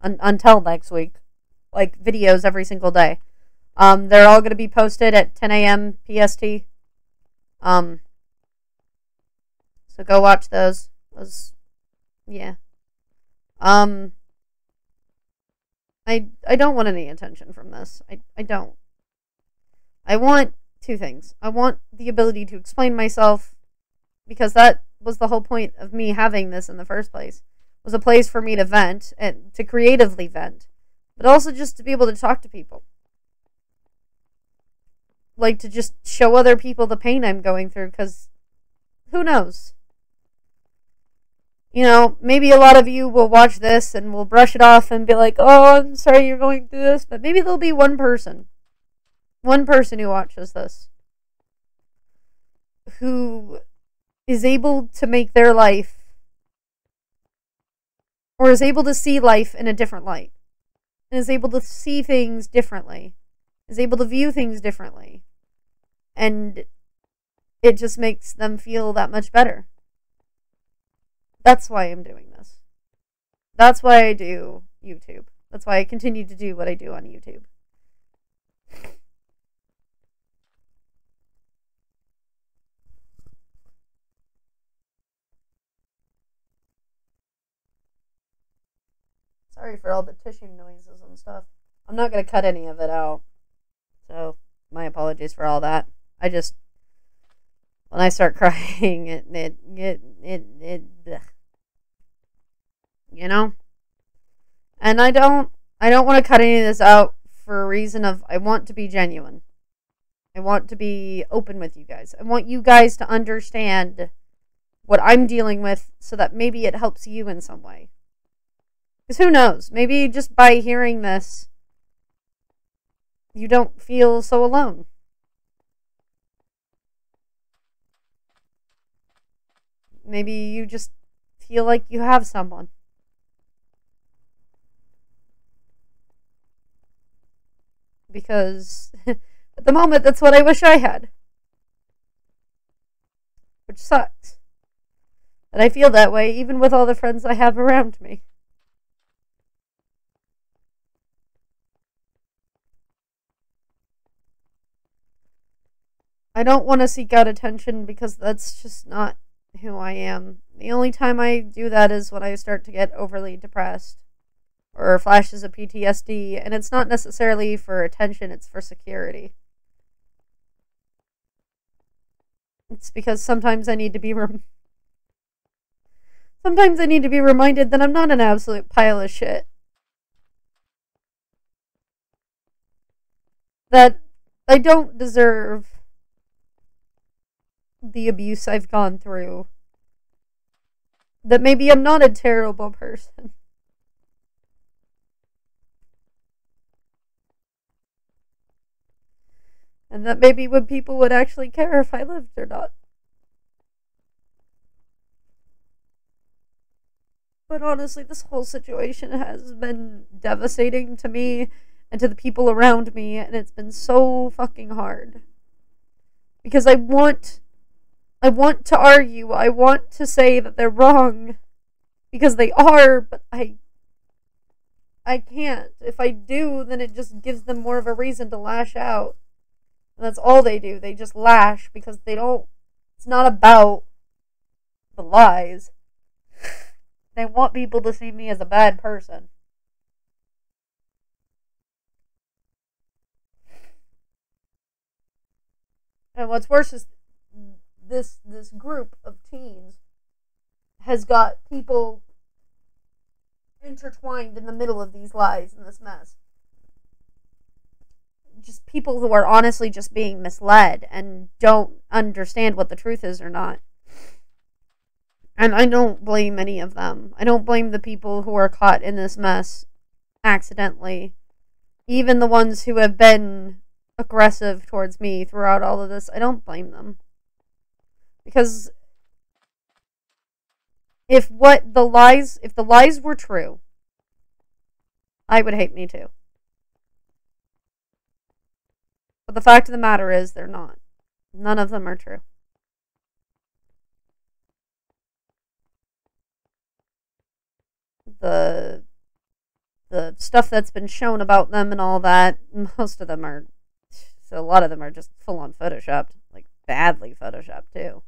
Until next week. Like, videos every single day. They're all going to be posted at 10 a.m. PST. So go watch those. Yeah. I don't want any attention from this. I don't. I want two things. I want the ability to explain myself, because that was the whole point of me having this in the first place. Was a place for me to vent, and to creatively vent, but also just to be able to talk to people. Like, to just show other people the pain I'm going through, because who knows? You know, maybe a lot of you will watch this and will brush it off and be like, oh, I'm sorry you're going through this, but maybe there'll be one person who watches this who is able to make their life, or is able to see life in a different light, and is able to see things differently, is able to view things differently, and it just makes them feel that much better. That's why I'm doing this. That's why I do YouTube. That's why I continue to do what I do on YouTube. Sorry for all the tissue noises and stuff. I'm not going to cut any of it out. So, my apologies for all that. I just, when I start crying, you know? And I don't want to cut any of this out for a reason of, I want to be genuine. I want to be open with you guys. I want you guys to understand what I'm dealing with so that maybe it helps you in some way. Because who knows? Maybe just by hearing this, you don't feel so alone. Maybe you just feel like you have someone. Because at the moment, that's what I wish I had. Which sucks. And I feel that way even with all the friends I have around me. I don't want to seek out attention because that's just not who I am. The only time I do that is when I start to get overly depressed or flashes of PTSD, and it's not necessarily for attention, it's for security. It's because sometimes I need to be sometimes I need to be reminded that I'm not an absolute pile of shit. That I don't deserve the abuse I've gone through. That maybe I'm not a terrible person. And that maybe when people would actually care if I lived or not. But honestly, this whole situation has been devastating to me and to the people around me, and it's been so fucking hard. Because I want to argue, I want to say that they're wrong, because they are, but I can't. If I do, then it just gives them more of a reason to lash out. And that's all they do. They just lash because they don't... It's not about the lies. They want people to see me as a bad person. And what's worse is this group of teens has got people intertwined in the middle of these lies and this mess. Just people who are honestly just being misled and don't understand what the truth is or not. And I don't blame any of them. I don't blame the people who are caught in this mess accidentally. Even the ones who have been aggressive towards me throughout all of this, I don't blame them. Because if the lies were true, I would hate me too. But the fact of the matter is, they're not. None of them are true. The stuff that's been shown about them and all that, most of them are, so a lot of them are just full-on photoshopped. Like, badly photoshopped, too.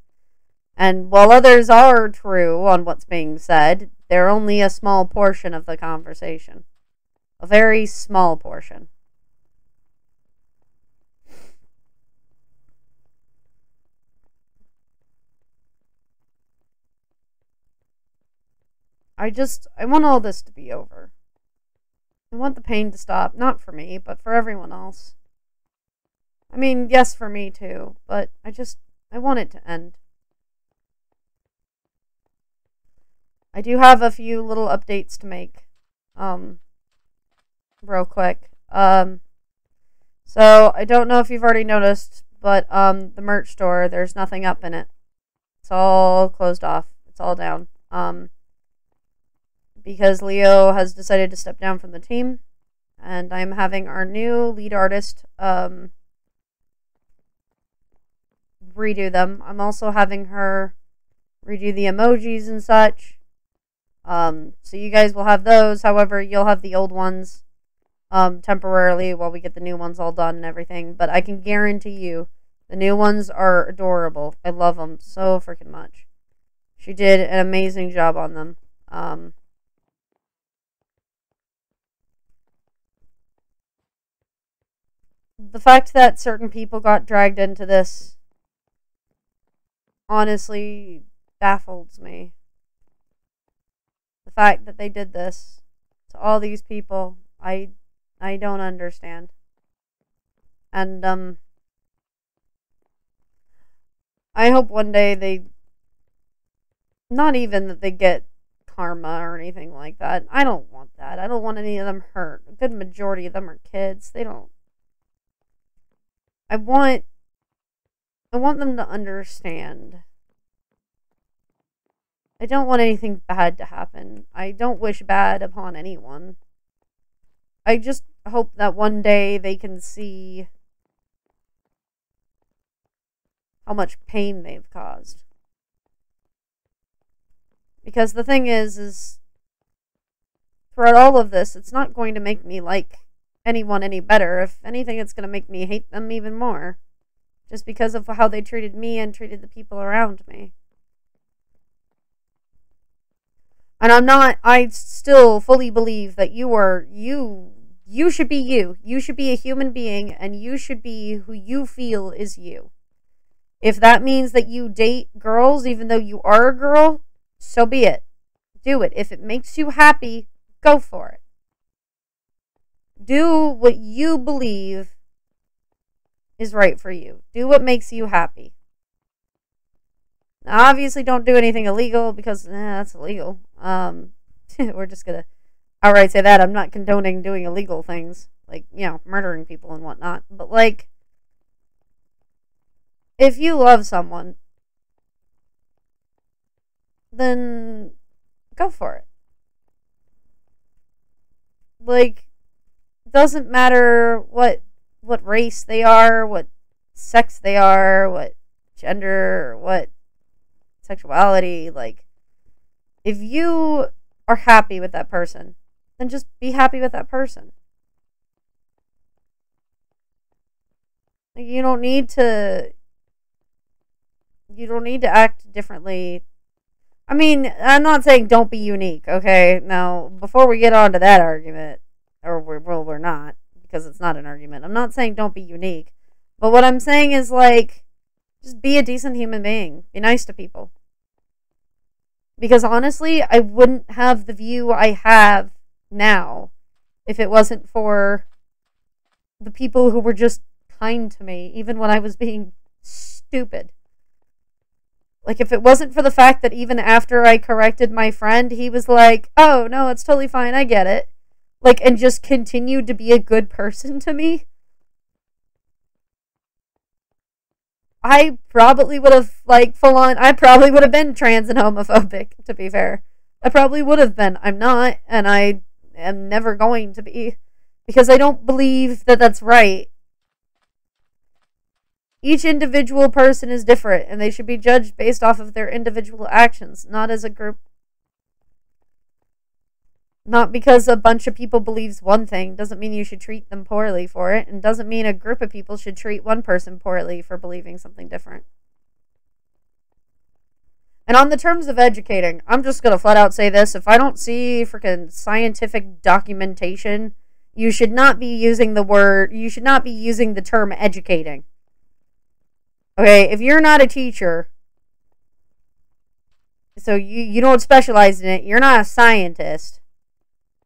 And while others are true on what's being said, they're only a small portion of the conversation. A very small portion. I want all this to be over. I want the pain to stop, not for me, but for everyone else. I mean, yes, for me too, but I want it to end. I do have a few little updates to make, real quick. So, I don't know if you've already noticed, but, the merch store, there's nothing up in it. It's all closed off. It's all down. Because Leo has decided to step down from the team, and I'm having our new lead artist redo them. I'm also having her redo the emojis and such. So you guys will have those. However, you'll have the old ones temporarily while we get the new ones all done and everything. But I can guarantee you, the new ones are adorable. I love them so freaking much. She did an amazing job on them. The fact that certain people got dragged into this honestly baffles me. The fact that they did this to all these people, I don't understand. And I hope one day they, not even that they get karma or anything like that. I don't want that. I don't want any of them hurt. A good majority of them are kids. They don't. I want them to understand. I don't want anything bad to happen. I don't wish bad upon anyone. I just hope that one day they can see how much pain they've caused. Because the thing is throughout all of this, it's not going to make me like anyone any better. If anything, it's going to make me hate them even more. Just because of how they treated me and treated the people around me. And I still fully believe that you should be you. You should be a human being, and you should be who you feel is you. If that means that you date girls even though you are a girl, so be it. Do it. If it makes you happy, go for it. Do what you believe is right for you. Do what makes you happy. Now, obviously, don't do anything illegal because that's illegal. We're just gonna outright say that. I'm not condoning doing illegal things, like, murdering people and whatnot. But, like, if you love someone, then go for it. Like, doesn't matter what race they are, what sex they are, what gender, what sexuality. Like, if you are happy with that person, then just be happy with that person. Like, you don't need to act differently. I mean, I'm not saying don't be unique, okay? Now, before we get on to that argument, or we're not, because it's not an argument. I'm not saying don't be unique. But what I'm saying is, like, just be a decent human being. Be nice to people. Because honestly, I wouldn't have the view I have now if it wasn't for the people who were just kind to me, even when I was being stupid. Like, if it wasn't for the fact that even after I corrected my friend, he was like, oh, no, it's totally fine, I get it. Like, and just continued to be a good person to me, I probably would have, like, I probably would have been trans and homophobic, to be fair. I probably would have been. I'm not, and I am never going to be, because I don't believe that that's right. Each individual person is different, and they should be judged based off of their individual actions, not as a group. Not because a bunch of people believes one thing doesn't mean you should treat them poorly for it, and doesn't mean a group of people should treat one person poorly for believing something different. And on the terms of educating, I'm just going to flat out say this. If I don't see freaking scientific documentation, you should not be using the term educating. Okay, if you're not a teacher, so you don't specialize in it, you're not a scientist,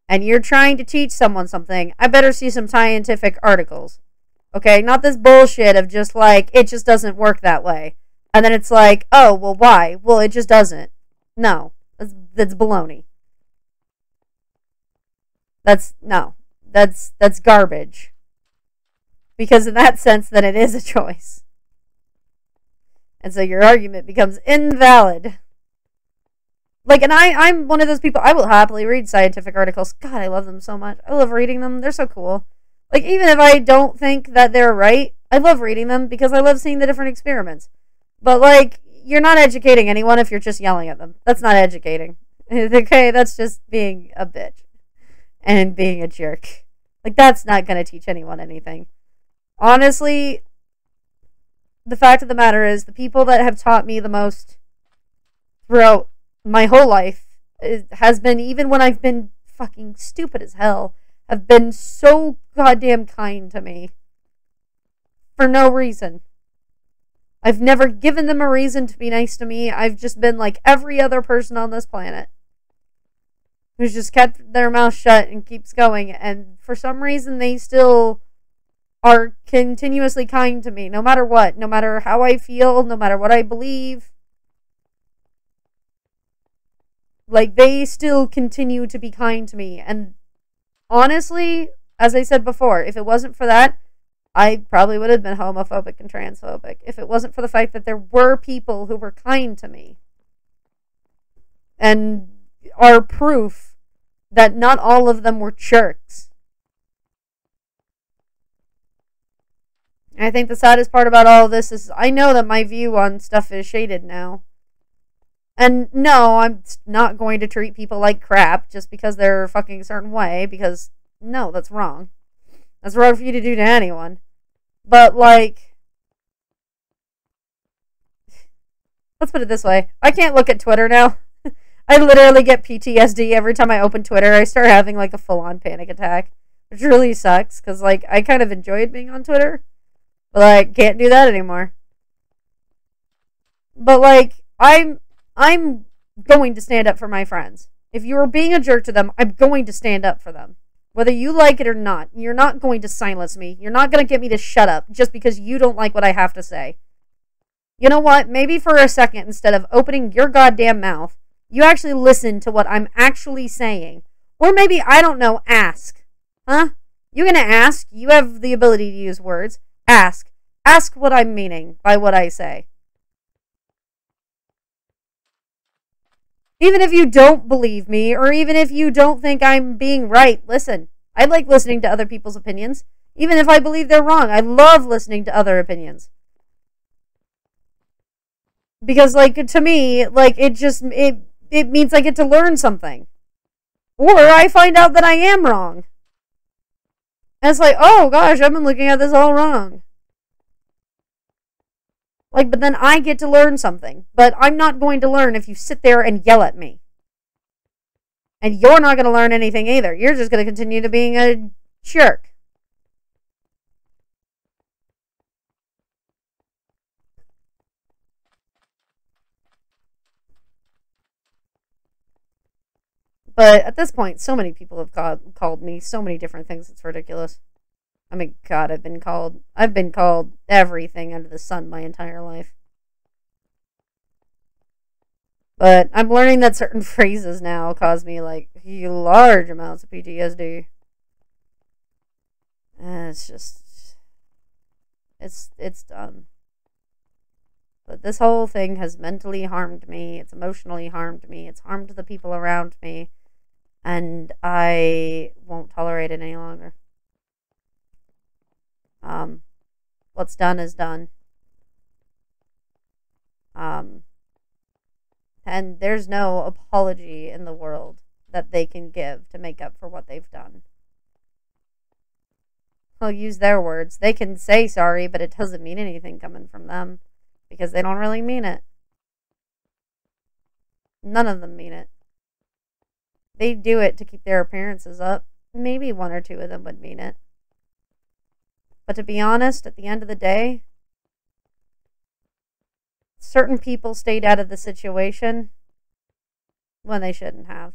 and you're trying to teach someone something, I better see some scientific articles. Okay, not this bullshit of just like, it just doesn't work that way. And then it's like, oh, well, why? Well, it just doesn't. No, that's baloney. That's garbage. Because in that sense, then it is a choice. And so your argument becomes invalid. Like, and I'm one of those people, I will happily read scientific articles. God, I love them so much. I love reading them. They're so cool. Like, even if I don't think that they're right, I love reading them because I love seeing the different experiments. But, like, you're not educating anyone if you're just yelling at them. That's not educating. Okay, that's just being a bitch. And being a jerk. Like, that's not going to teach anyone anything. Honestly, the fact of the matter is, the people that have taught me the most throughout my whole life has been, even when I've been fucking stupid as hell, have been so goddamn kind to me. For no reason. I've never given them a reason to be nice to me. I've just been like every other person on this planet, who's just kept their mouth shut and keeps going. And for some reason, they still are continuously kind to me, no matter what, no matter how I feel, no matter what I believe. Like, they still continue to be kind to me. And honestly, as I said before, if it wasn't for that, I probably would have been homophobic and transphobic. If it wasn't for the fact that there were people who were kind to me. And are proof that not all of them were jerks. I think the saddest part about all of this is I know that my view on stuff is shaded now. And no, I'm not going to treat people like crap just because they're fucking a certain way, because no, that's wrong. That's wrong for you to do to anyone. But, like, let's put it this way. I can't look at Twitter now. I literally get PTSD every time I open Twitter. I start having, like, a full-on panic attack. Which really sucks, because, like, I kind of enjoyed being on Twitter. But, like, can't do that anymore. But, like, I'm going to stand up for my friends. If you are being a jerk to them, I'm going to stand up for them. Whether you like it or not, you're not going to silence me. You're not going to get me to shut up just because you don't like what I have to say. You know what? Maybe for a second, instead of opening your goddamn mouth, you actually listen to what I'm actually saying. Or maybe, I don't know, ask. Huh? You're going to ask. You have the ability to use words. Ask. Ask what I'm meaning by what I say. Even if you don't believe me, or even if you don't think I'm being right, listen. I like listening to other people's opinions. Even if I believe they're wrong, I love listening to other opinions. Because, like, to me, like, it means I get to learn something. Or I find out that I am wrong. And it's like, oh gosh, I've been looking at this all wrong. Like, but then I get to learn something. But I'm not going to learn if you sit there and yell at me. And you're not going to learn anything either. You're just going to continue to being a jerk. But at this point, so many people have called me so many different things. It's ridiculous. I mean, God, I've been called everything under the sun my entire life. But I'm learning that certain phrases now cause me, like, large amounts of PTSD. And it's just, it's dumb. But this whole thing has mentally harmed me. It's emotionally harmed me. It's harmed the people around me. And I won't tolerate it any longer. What's done is done. And there's no apology in the world that they can give to make up for what they've done. I'll use their words. They can say sorry, but it doesn't mean anything coming from them. Because they don't really mean it. None of them mean it. They do it to keep their appearances up. Maybe one or two of them would mean it. But to be honest, at the end of the day, certain people stayed out of the situation when they shouldn't have.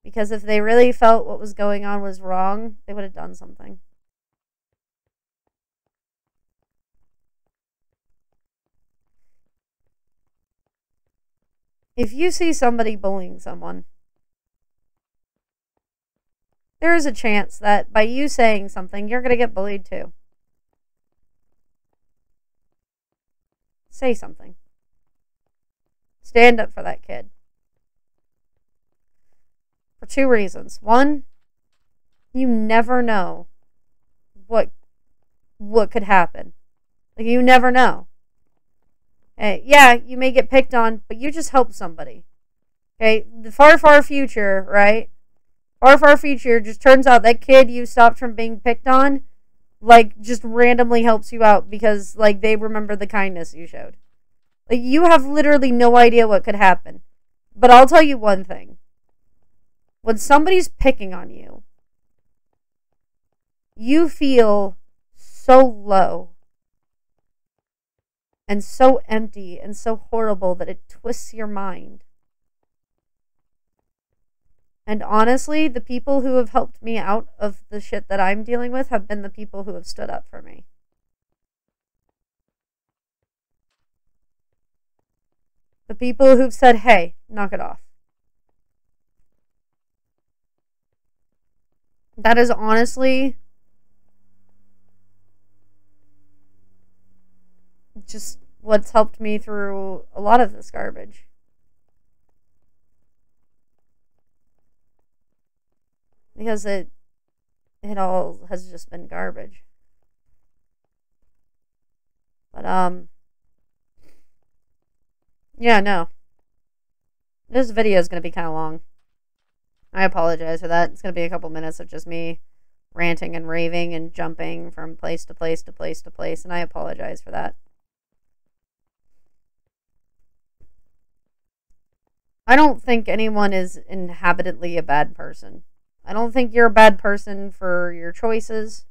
Because if they really felt what was going on was wrong, they would have done something. If you see somebody bullying someone, there is a chance that by you saying something, you're going to get bullied too. Say something. Stand up for that kid. For two reasons. One, you never know what could happen. Like, you never know. Hey, yeah, you may get picked on, but you just help somebody. Okay, the far, far future, right? Far, far future, just turns out that kid you stopped from being picked on, like, just randomly helps you out because, like, they remember the kindness you showed. Like, you have literally no idea what could happen. But I'll tell you one thing. When somebody's picking on you, you feel so low and so empty and so horrible that it twists your mind. And honestly, the people who have helped me out of the shit that I'm dealing with have been the people who have stood up for me. The people who've said, hey, knock it off. That is honestly just what's helped me through a lot of this garbage. Because it all has just been garbage. But, yeah, no. This video is going to be kind of long. I apologize for that. It's going to be a couple minutes of just me ranting and raving and jumping from place to place to place to place, and I apologize for that. I don't think anyone is inhabitantly a bad person. I don't think you're a bad person for your choices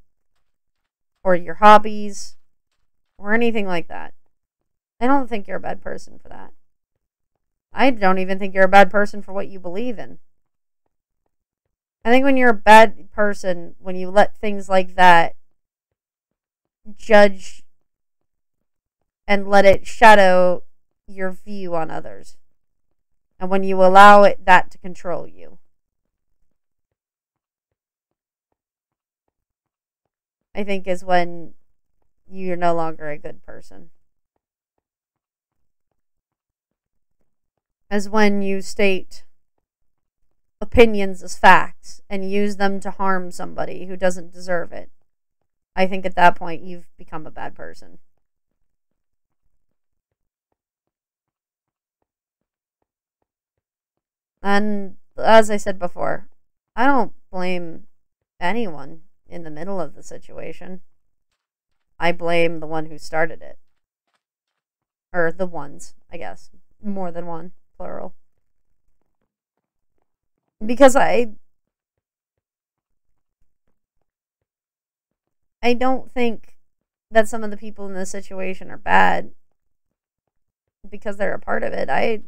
or your hobbies or anything like that. I don't think you're a bad person for that. I don't even think you're a bad person for what you believe in. I think when you're a bad person, when you let things like that judge and let it shadow your view on others. And when you allow that to control you. I think is when you're no longer a good person. As when you state opinions as facts and use them to harm somebody who doesn't deserve it. I think at that point you've become a bad person. And as I said before, I don't blame anyone in the middle of the situation. I blame the one who started it. Or the ones, I guess. More than one, plural. Because I don't think that some of the people in this situation are bad because they're a part of it. I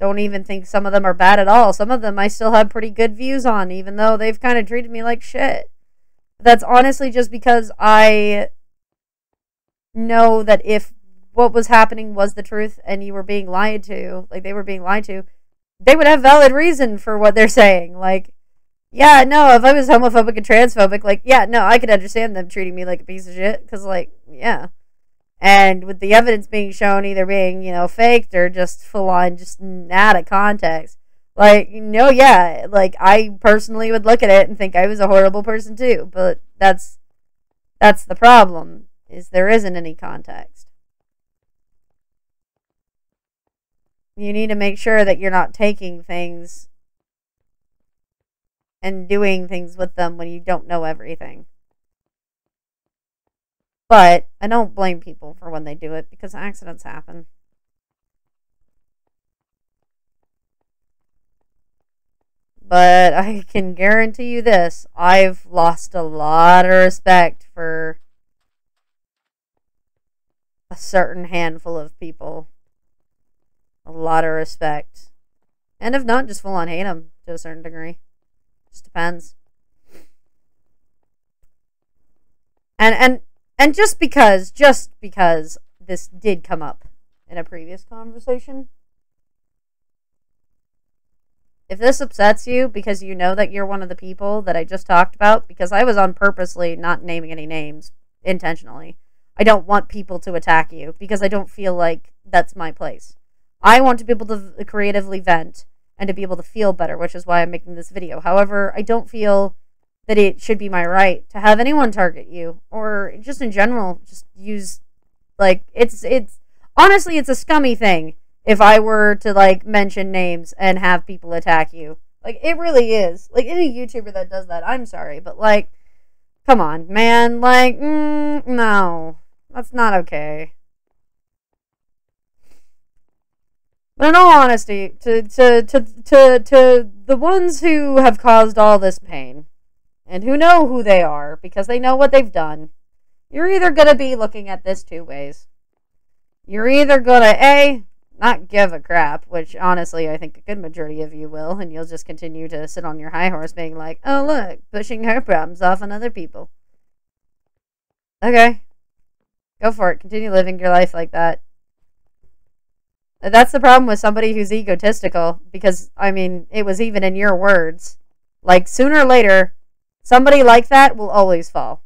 don't even think some of them are bad at all. Some of them I still have pretty good views on, even though they've kind of treated me like shit. That's honestly just because I know that if what was happening was the truth and you were being lied to, like they were being lied to, they would have valid reason for what they're saying. Like, yeah, no, if I was homophobic and transphobic, like, yeah, no, I could understand them treating me like a piece of shit, because, like, yeah. And with the evidence being shown either being, faked or just full on, just out of context, like, no, yeah, like, I personally would look at it and think I was a horrible person too, but that's the problem, is there isn't any context. You need to make sure that you're not taking things and doing things with them when you don't know everything. But I don't blame people for when they do it, because accidents happen. But I can guarantee you this, I've lost a lot of respect for a certain handful of people. A lot of respect. And if not, just full on hate them to a certain degree. Just depends. And just because this did come up in a previous conversation, if this upsets you because you know that you're one of the people that I just talked about, because I was on purposely not naming any names intentionally. I don't want people to attack you because I don't feel like that's my place. I want to be able to creatively vent and to be able to feel better, which is why I'm making this video. However, I don't feel that it should be my right to have anyone target you, or just in general, just use, like, it's honestly, it's a scummy thing if I were to, like, mention names and have people attack you. Like, it really is. Like, any YouTuber that does that, I'm sorry, but, like, come on, man, like, no, that's not okay. But in all honesty, to the ones who have caused all this pain, and who know who they are, because they know what they've done, you're either going to be looking at this two ways. You're either going to, A, not give a crap, which honestly I think a good majority of you will, and you'll just continue to sit on your high horse being like, oh look, pushing her problems off on other people. Okay. Go for it. Continue living your life like that. That's the problem with somebody who's egotistical, because, I mean, it was even in your words. Like, sooner or later, somebody like that will always fall.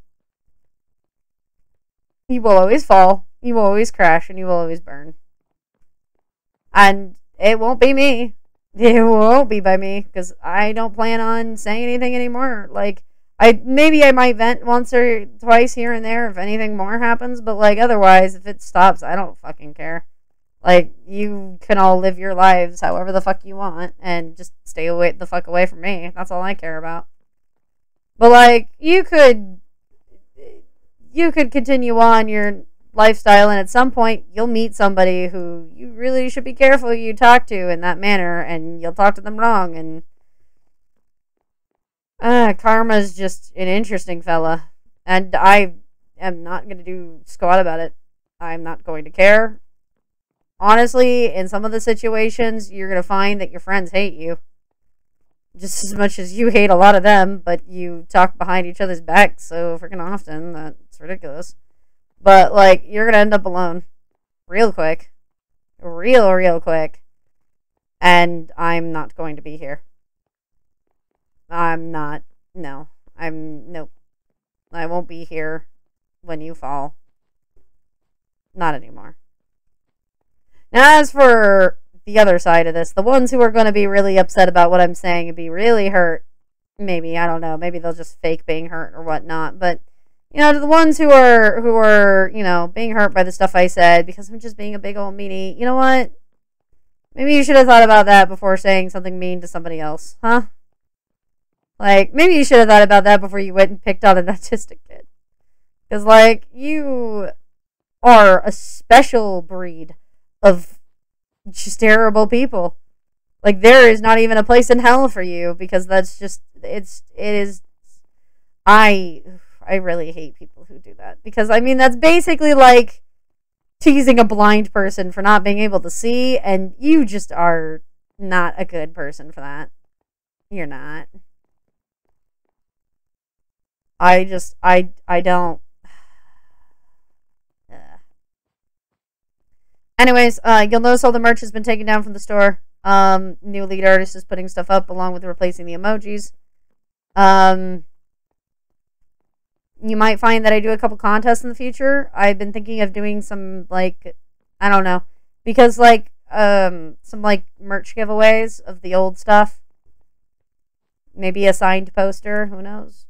You will always fall, you will always crash, and you will always burn. And it won't be me. It won't be by me, because I don't plan on saying anything anymore. Like, maybe I might vent once or twice here and there if anything more happens, but, like, otherwise, if it stops, I don't fucking care. Like, you can all live your lives however the fuck you want, and just stay the fuck away from me. That's all I care about. But, like, you could continue on your lifestyle, and at some point you'll meet somebody who you really should be careful you talk to in that manner, and you'll talk to them wrong, and karma's just an interesting fella, and I am not going to do squat about it. I'm not going to care. Honestly, in some of the situations, you're going to find that your friends hate you just as much as you hate a lot of them, but you talk behind each other's backs so freaking often that it's ridiculous. But, like, you're going to end up alone real quick. Real quick. And I'm not going to be here. I'm not. No. Nope. I won't be here when you fall. Not anymore. Now, as for the other side of this, the ones who are going to be really upset about what I'm saying and be really hurt, maybe, I don't know, maybe they'll just fake being hurt or whatnot, but, you know, to the ones who are, you know, being hurt by the stuff I said because I'm just being a big old meanie, you know what? Maybe you should have thought about that before saying something mean to somebody else, huh? Like, maybe you should have thought about that before you went and picked on an autistic kid. Because, like, you are a special breed of just terrible people. Like, there is not even a place in hell for you, because that's just, it is, I really hate people who do that, because, I mean, that's basically like teasing a blind person for not being able to see, and you just are not a good person for that. You're not. I don't. Anyways, you'll notice all the merch has been taken down from the store. New lead artist is putting stuff up along with replacing the emojis. You might find that I do a couple contests in the future. I've been thinking of doing some, like, I don't know, because, like, some, like, merch giveaways of the old stuff. Maybe a signed poster, who knows?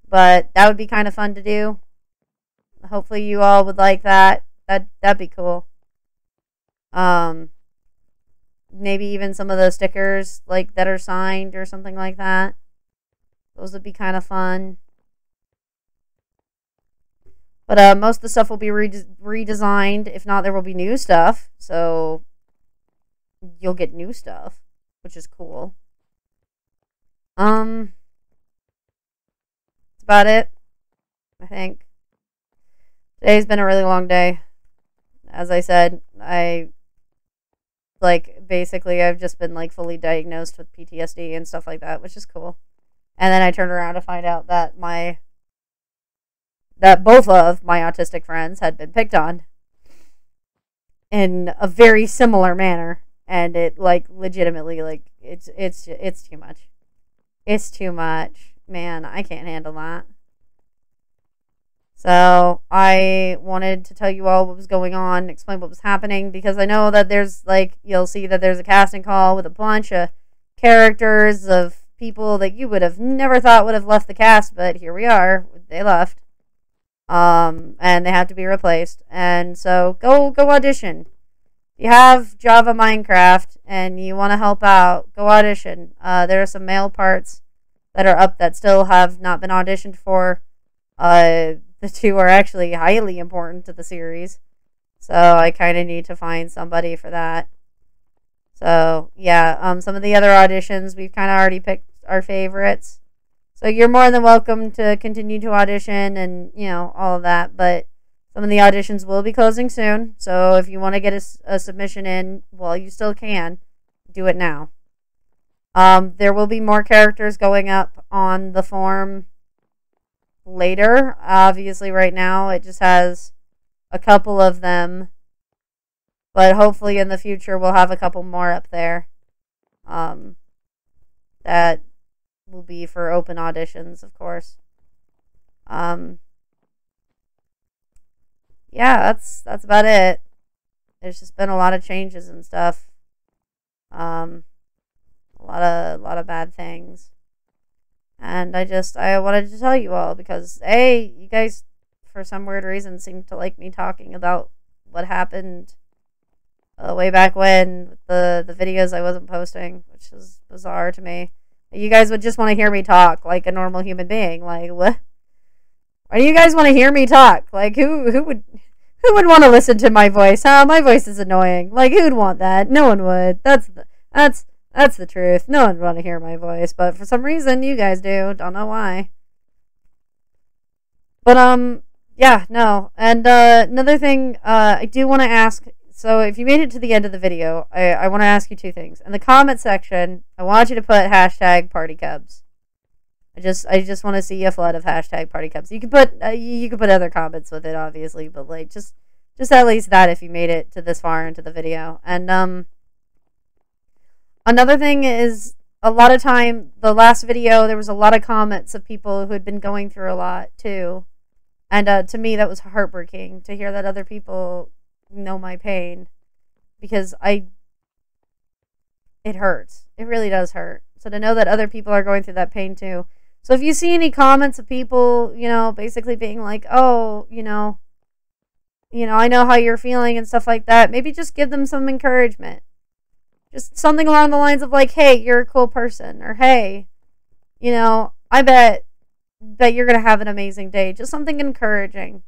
But that would be kind of fun to do. Hopefully you all would like that. That'd be cool. Maybe even some of the stickers, like, that are signed or something like that. Those would be kind of fun. But most of the stuff will be redesigned. If not, there will be new stuff. So you'll get new stuff, which is cool. That's about it, I think. Today's been a really long day. As I said, basically, I've just been, like, fully diagnosed with PTSD and stuff like that, which is cool. And then I turned around to find out that both of my autistic friends had been picked on in a very similar manner, and it, like, legitimately, like, it's too much. It's too much. Man, I can't handle that. So, I wanted to tell you all what was going on, explain what was happening, because I know that there's, like, you'll see that there's a casting call with a bunch of characters of people that you would have never thought would have left the cast, but here we are. They left. And they have to be replaced. And so, go audition. If you have Java Minecraft and you want to help out, go audition. There are some male parts that are up that still have not been auditioned for. The two are actually highly important to the series. So I kind of need to find somebody for that. So, yeah, some of the other auditions, we've kind of already picked our favorites. So you're more than welcome to continue to audition and, you know, all of that. But Some of the auditions will be closing soon, so if you want to get a submission in while you still can, do it now. There will be more characters going up on the form later. Obviously, right now it just has a couple of them, but hopefully in the future we'll have a couple more up there. That will be for open auditions, of course. Yeah, that's about it. There's just been a lot of changes and stuff. A lot of bad things. And I wanted to tell you all because you guys for some weird reason seem to like me talking about what happened way back when, the videos I wasn't posting, which is bizarre to me. You guys would just want to hear me talk like a normal human being. Like, what? Why do you guys want to hear me talk? Like, who would want to listen to my voice? Huh? My voice is annoying. Like, who'd want that? No one would. That's the truth. No one would want to hear my voice, but for some reason you guys do. Don't know why. But yeah, no. And another thing I do want to ask. So if you made it to the end of the video, I want to ask you two things. In the comment section, I want you to put #PartyCubs. I just want to see a flood of #PartyCubs. You can put other comments with it, obviously, but like just at least that if you made it to this far into the video. And another thing is, a lot of time, the last video, there was a lot of comments of people who had been going through a lot too, and to me that was heartbreaking to hear that other people know my pain, because it hurts. It really does hurt. So to know that other people are going through that pain too. So if you see any comments of people, basically being like, oh, I know how you're feeling and stuff like that, maybe just give them some encouragement. Just something along the lines of like, hey, you're a cool person, or hey, I bet you're going to have an amazing day. Just something encouraging.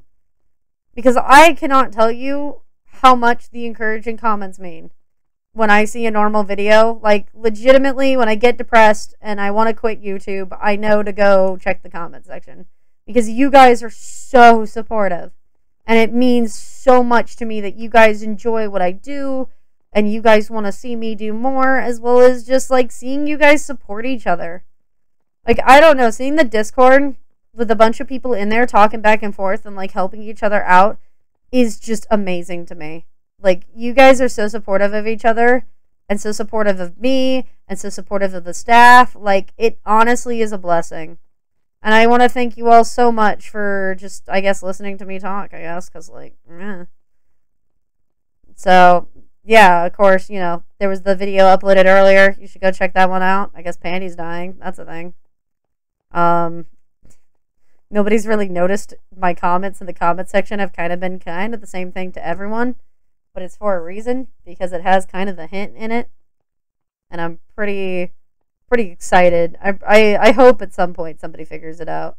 Because I cannot tell you how much the encouraging comments mean. When I see a normal video, like legitimately when I get depressed and I want to quit YouTube, I know to go check the comment section. Because you guys are so supportive. And it means so much to me that you guys enjoy what I do. And you guys want to see me do more, as well as just like seeing you guys support each other. Like, I don't know, seeing the Discord with a bunch of people in there talking back and forth and like helping each other out is just amazing to me. Like, you guys are so supportive of each other and so supportive of me and so supportive of the staff. Like, it honestly is a blessing. And I want to thank you all so much for just, I guess, listening to me talk, I guess, because like, So, yeah, of course, there was the video uploaded earlier. You should go check that one out. I guess Pandy's dying. That's a thing. Nobody's really noticed my comments in the comment section have kind of been kind of the same thing to everyone. But it's for a reason, because it has kind of the hint in it. And I'm pretty excited. I hope at some point somebody figures it out.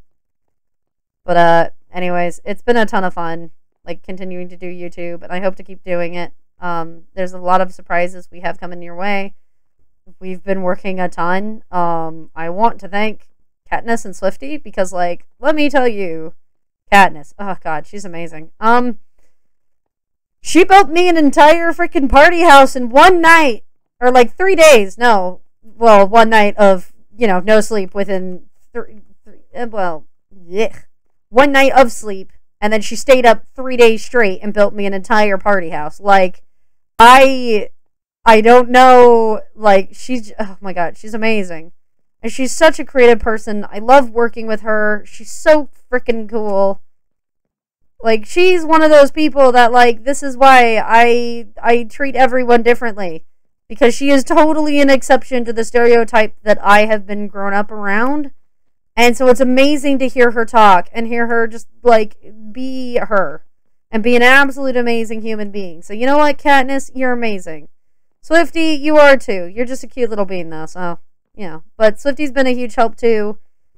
But anyways, it's been a ton of fun, like, continuing to do YouTube, and I hope to keep doing it. There's a lot of surprises we have coming your way. We've been working a ton. I want to thank Katniss and Swifty, because, like, let me tell you, Katniss, oh god, she's amazing. She built me an entire freaking party house in one night, or like 3 days. No, well, one night of, no sleep within one night of sleep, and then she stayed up 3 days straight and built me an entire party house. Like, I don't know, like, oh my god, she's amazing. And she's such a creative person. I love working with her. She's so freaking cool. Like, she's one of those people that, like, this is why I treat everyone differently. Because she is totally an exception to the stereotype that I have been grown up around. And so it's amazing to hear her talk and hear her just, like, be her. And be an absolute amazing human being. So, you know what, Katniss? You're amazing. Swifty, you are too. You're just a cute little bean, though, so, But Swifty's been a huge help, too.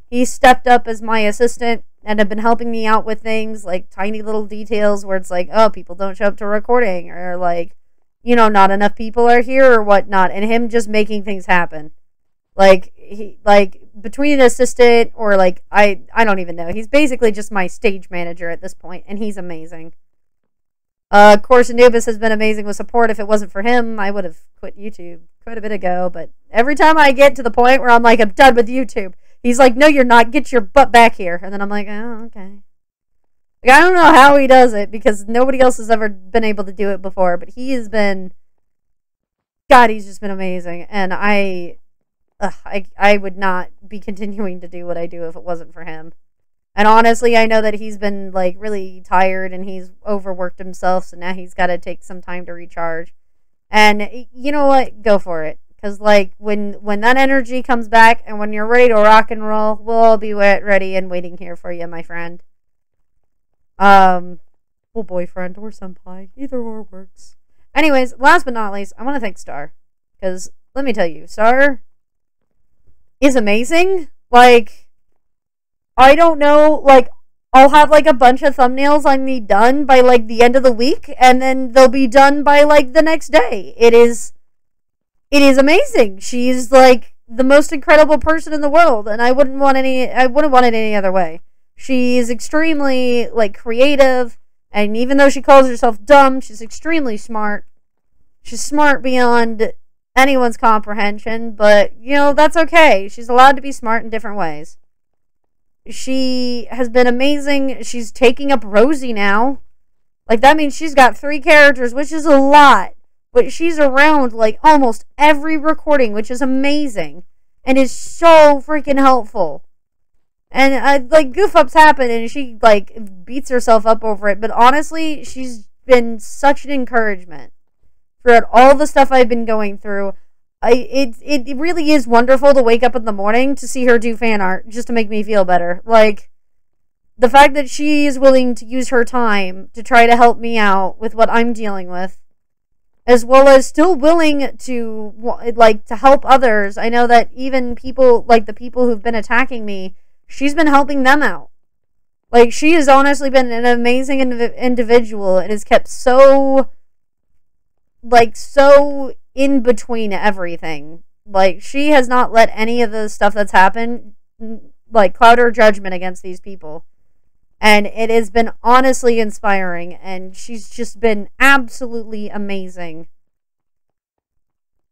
He stepped up as my assistant and have been helping me out with things, like, tiny little details where it's like, oh, people don't show up to recording, or, like, not enough people are here, or whatnot, and him just making things happen. Like, between an assistant or, like, I don't even know. He's basically just my stage manager at this point, and he's amazing. Of course, Anubis has been amazing with support. If it wasn't for him, I would have quit YouTube quite a bit ago. But every time I get to the point where I'm like, I'm done with YouTube, he's like, no, you're not. Get your butt back here. And then I'm like, oh, okay. Like, I don't know how he does it, because nobody else has ever been able to do it before. But he has been... God, he's just been amazing. And I would not be continuing to do what I do if it wasn't for him. And honestly, I know that he's been, like, really tired and he's overworked himself, so now he's got to take some time to recharge. And you know what? Go for it. Because, like, when that energy comes back and when you're ready to rock and roll, we'll all be ready and waiting here for you, my friend. Well, boyfriend or senpai. Either or works. Anyways, last but not least, I want to thank Star. Because, let me tell you, Star is amazing. Like... I don't know, like, I'll have, like, a bunch of thumbnails on me done by, like, the end of the week, and then they'll be done by, like, the next day. It is amazing. She's, like, the most incredible person in the world, and I wouldn't want it any other way. She's extremely, like, creative, and even though she calls herself dumb, she's extremely smart. She's smart beyond anyone's comprehension, but, you know, that's okay. She's allowed to be smart in different ways. She has been amazing. She's taking up Rosie now. Like, that means she's got 3 characters, which is a lot. But she's around, like, almost every recording, which is amazing. And is so freaking helpful. And, like, goof-ups happen, and she, like, beats herself up over it. But honestly, she's been such an encouragement. Throughout all the stuff I've been going through, it really is wonderful to wake up in the morning to see her do fan art just to make me feel better. Like, the fact that she is willing to use her time to try to help me out with what I'm dealing with, as well as still willing to, like, to help others. I know that even people, like the people who've been attacking me, she's been helping them out. Like, she has honestly been an amazing individual and has kept so, like, so in between everything. Like, she has not let any of the stuff that's happened, like, cloud her judgment against these people. And it has been honestly inspiring, and she's just been absolutely amazing.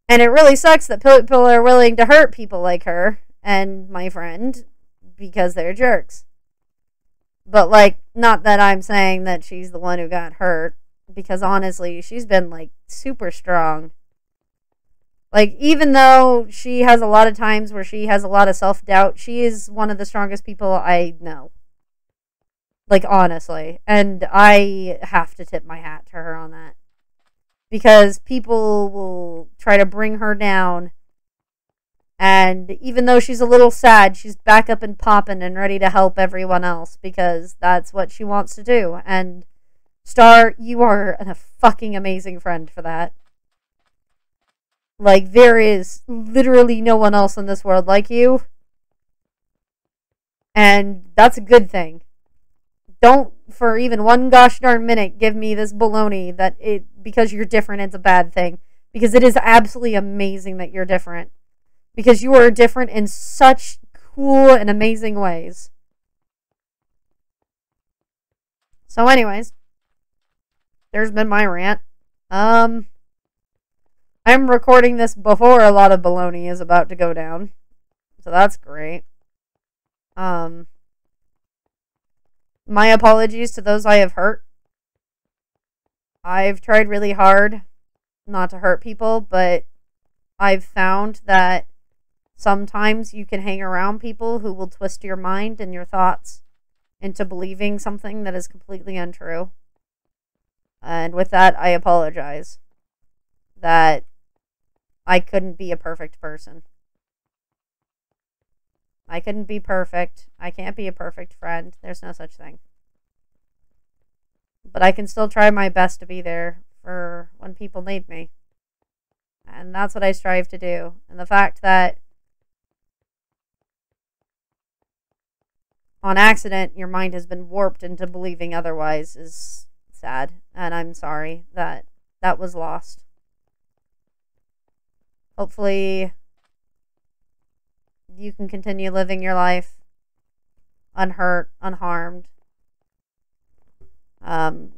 And it really sucks that people are willing to hurt people like her and my friend because they're jerks. But, like, not that I'm saying that she's the one who got hurt, because honestly, she's been, like, super strong. Like, even though she has a lot of times where she has a lot of self-doubt, she is one of the strongest people I know. Like, honestly. And I have to tip my hat to her on that. Because people will try to bring her down. And even though she's a little sad, she's back up and popping and ready to help everyone else. Because that's what she wants to do. And, Star, you are a fucking amazing friend for that. Like, there is literally no one else in this world like you. And that's a good thing. Don't, for even one gosh darn minute, give me this baloney that because you're different, it's a bad thing. Because it is absolutely amazing that you're different. Because you are different in such cool and amazing ways. So anyways, there's been my rant. I'm recording this before a lot of baloney is about to go down. So that's great. My apologies to those I have hurt. I've tried really hard not to hurt people, but I've found that sometimes you can hang around people who will twist your mind and your thoughts into believing something that is completely untrue. And with that, I apologize that I couldn't be a perfect person. I couldn't be perfect. I can't be a perfect friend. There's no such thing. But I can still try my best to be there for when people need me. And that's what I strive to do. And the fact that on accident your mind has been warped into believing otherwise is sad. And I'm sorry that that was lost. Hopefully you can continue living your life unhurt, unharmed.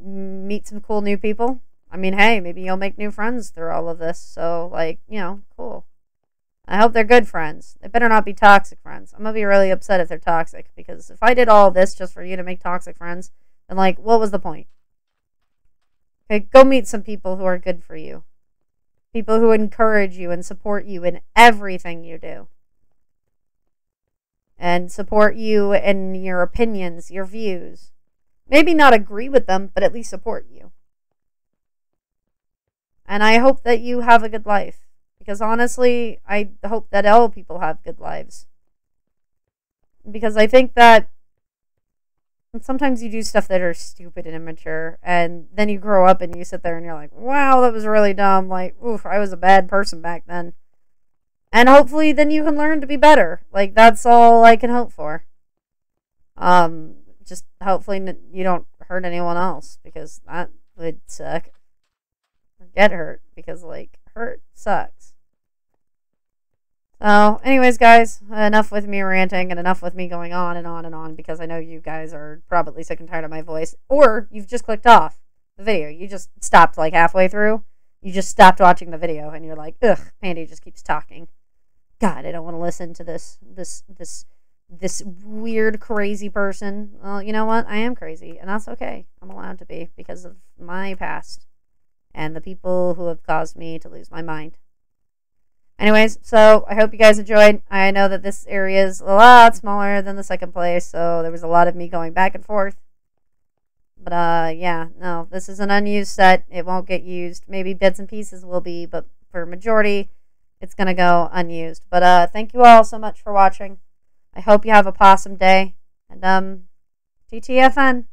Meet some cool new people. I mean, hey, maybe you'll make new friends through all of this. So, like, you know, cool. I hope they're good friends. They better not be toxic friends. I'm going to be really upset if they're toxic, because if I did all this just for you to make toxic friends, then, like, what was the point? Okay, go meet some people who are good for you. People who encourage you and support you in everything you do. And support you in your opinions, your views. Maybe not agree with them, but at least support you. And I hope that you have a good life. Because honestly, I hope that all people have good lives. Because I think that sometimes you do stuff that are stupid and immature, and then you grow up and you sit there and you're like, wow, that was really dumb. Like, oof, I was a bad person back then. And hopefully then you can learn to be better. Like, that's all I can hope for. Just hopefully you don't hurt anyone else, because that would suck. Or get hurt, because, like, hurt sucks. So, anyways, guys, enough with me ranting and enough with me going on and on and on, because I know you guys are probably sick and tired of my voice. Or you've just clicked off the video. You just stopped, like, halfway through. You just stopped watching the video, and you're like, ugh, Pandy just keeps talking. God, I don't want to listen to this weird, crazy person. Well, you know what? I am crazy, and that's okay. I'm allowed to be, because of my past and the people who have caused me to lose my mind. Anyways, so I hope you guys enjoyed. I know that this area is a lot smaller than the second place, so there was a lot of me going back and forth. But, yeah, no, this is an unused set. It won't get used. Maybe bits and pieces will be, but for majority, it's going to go unused. But, thank you all so much for watching. I hope you have a possum day. And, TTFN.